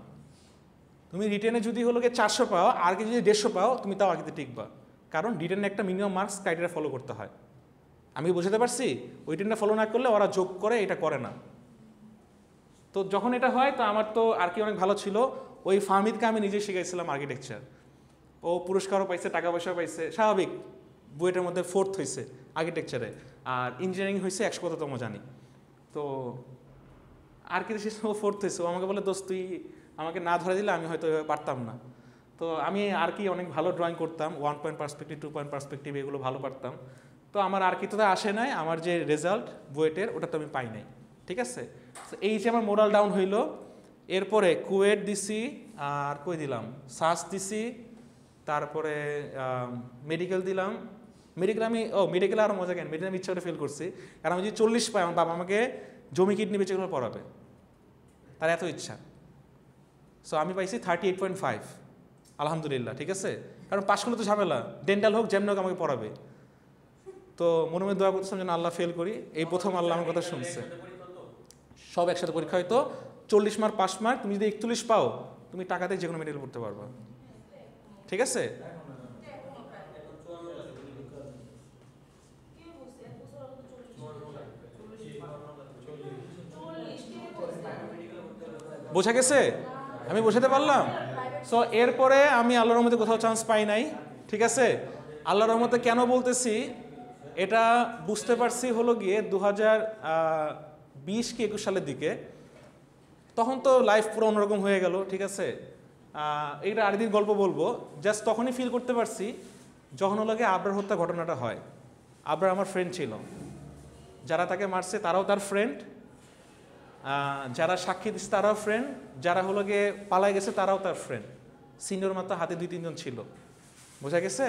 তুমি রিটেনে যদি হলো গিয়ে 400 পাও, আর্কি যদি 150 পাও, তুমি তাও আর্কিতে টিকবা, কারণ রিটেনে একটা মিনিমাম মার্কস ক্রাইটেরিয়া ফলো করতে হয়। আমি বুঝতে পারছি? ওই রিটেনটা ফলো না করলে ওরা যোগ করে, এটা করে না। তো যখন এটা হয় তো আমার তো আর কি অনেক ভালো ছিল, ওই ফাহমিদকে আমি নিজে শিখাইছিলাম আর্কিটেকচার, ও পুরস্কারও পাইছে, টাকা পয়সাও পাইছে, স্বাভাবিক। বুয়েটের মধ্যে 4th হয়েছে আর্কিটেকচারে, আর ইঞ্জিনিয়ারিং হয়েছে 100 কততম জানি। তো আর্কিতে শেষ ও 4th হয়েছে, ও আমাকে বলে দোস্ত তুই আমাকে না ধরে দিলে আমি হয়তো পারতাম না। তো আমি আর কি অনেক ভালো ড্রয়িং করতাম, 1 পয়েন্ট পার্সপেক্টিভ, 2 পয়েন্ট পার্সপেক্টিভ, এগুলো ভালো পারতাম। তো আমার আর কি তো আসে নাই, আমার যে রেজাল্ট বুয়েটের ওটা তো আমি পাই নাই, ঠিক আছে? তো এই যে আমার মোরাল ডাউন হইলো। এরপরে কুয়েট দিছি, আর কই দিলাম, সাস দিছি, তারপরে মেডিকেল দিলাম। মেডিকেল আমি মেডিকেল আরও মজা কেন, মেডিকেল আমি ইচ্ছা করে ফেল করছি, কারণ আমি যদি 40 পাই আমার বাবা আমাকে জমি কিডনি বেচে করে পড়াবে, তার এত ইচ্ছা। সো আমি পাইছি 38.5, আলহামদুলিল্লাহ, ঠিক আছে? কারণ পাশ করলে তো ঝামেলা, ডেন্টাল হোক যেমন হোক আমাকে পড়াবে। তো মনে মনে দোয়া করতেছিলাম যেন আল্লাহ ফেল করি, এই প্রথম আল্লাহ আমার কথা শুনছে। সব একসাথে পরীক্ষা হয়তো 40 মার্ক 5 মার্ক, তুমি যদি 41 পাও তুমি টাকাতে যে কোনো মেডিকেল পড়তে পারবা, ঠিক আছে? বোঝা গেছে? আমি বোঝাতে পারলাম? সো এরপরে আমি আল্লাহর রহমতে কোথাও চান্স পাই নাই, ঠিক আছে? আল্লাহর রহমতে কেন বলতেছি এটা বুঝতে পারছি হলো গিয়ে 2020 কি 21 সালের দিকে, তখন তো লাইফ পুরো অন্যরকম হয়ে গেল, ঠিক আছে? এটা আরেকদিন গল্প বলবো। জাস্ট তখনই ফিল করতে পারছি যখন হলো গিয়ে আবরার হত্যা ঘটনাটা হয়। আবরার আমার ফ্রেন্ড ছিল, যারা তাকে মারছে তারাও তার ফ্রেন্ড, যারা সাক্ষী দিচ্ছে তারাও ফ্রেন্ড, যারা হলো গিয়ে পালায় গেছে তারাও তার ফ্রেন্ড। সিনিয়র মাত্র হাতে 2-3 জন ছিল, বোঝা গেছে?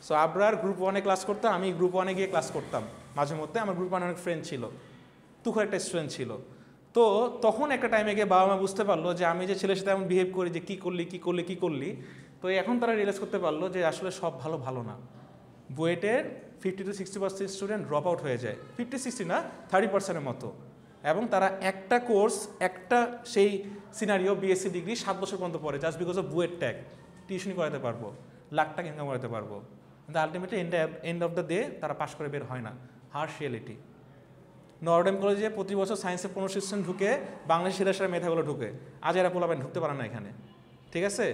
সো আবরার গ্রুপ 1-এ ক্লাস করতাম, আমি গ্রুপ 1-এ গিয়ে ক্লাস করতাম মাঝে মধ্যে। আমার গ্রুপ 1 অনেক ফ্রেন্ড ছিল, তুখো একটা স্টুডেন্ট ছিল। তো তখন একটা টাইমে গিয়ে বাবা মা বুঝতে পারলো যে আমি যে ছেলের সাথে এমন বিহেভ করি, যে কী করলি। তো এখন তারা রিয়েলাইজ করতে পারলো যে আসলে সব ভালো না। বুয়েটের 50 to 60% স্টুডেন্ট ড্রপ আউট হয়ে যায়, 50-60 না 30%-এর মতো। এবং তারা একটা কোর্স, একটা সেই সিনারিও বিএসসি ডিগ্রি 7 বছর পর্যন্ত পড়ে, just because of BUET tag. টিউশনি করাতে পারবো, লাখ টাকা ইনকাম করাতে পারবো, কিন্তু ultimately end of the day তারা পাশ করে বের হয় না। হার্শ রিয়েলিটি। নর্ডেম কলেজে প্রতি বছর সায়েন্সে 15 স্টুডেন্ট ঢুকে, বাংলাদেশের সেরা মেধাগুলো ঢুকে, আজ এরা পোলাবেন ঢুকতে পারে না এখানে, ঠিক আছে?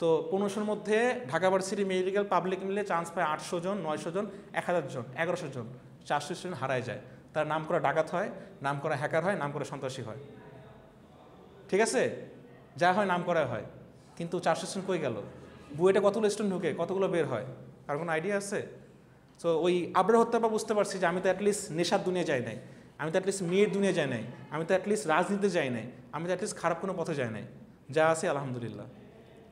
তো 1500-র মধ্যে ঢাকা ভার্সিটি মেডিকেল পাবলিক মিলে চান্স পায় 800 জন, 900 জন, 1000 জন, 1100 জন, 400 স্টুডেন্ট হারায় যায়। তার নাম করা ডাকাত হয়, নাম করা হ্যাকার হয়, নাম করা সন্ত্রাসী হয়, ঠিক আছে? যা হয় নাম করা হয়, কিন্তু 400 স্টুডেন্ট কই গেল? বুয়েটে কতগুলো স্টুডেন্ট ঢুকে, কতগুলো বের হয়, কার কোনো আইডিয়া আছে? সো ওই আবরার হত্যা পর বুঝতে পারছি যে আমি তো অ্যাটলিস্ট নেশার দুনিয়া যাই নাই, আমি তো অ্যাটলিস্ট মেয়ের দুনিয়া যাই নাই, আমি তো অ্যাটলিস্ট রাজনীতিতে যাই নাই, আমি তো অ্যাটলিস্ট খারাপ কোনো পথে যাই নাই, যা আছে আলহামদুলিল্লাহ,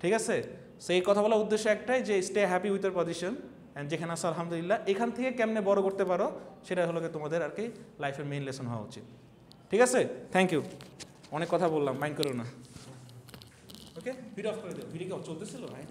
ঠিক আছে? সো এই কথা বলার উদ্দেশ্য একটাই যে stay happy with year position, and যেখানে আছে আলহামদুলিল্লাহ, এখান থেকে কেমনে বড় করতে পারো সেটা হলো তোমাদের আর কি লাইফের মেইন লেসন হওয়া উচিত, ঠিক আছে? থ্যাংক ইউ, অনেক কথা বললাম, মাইন্ড করো না। ওকে, ভিডিও অফ করে দিও। ভিডিও কি চলতেছিল ভাই?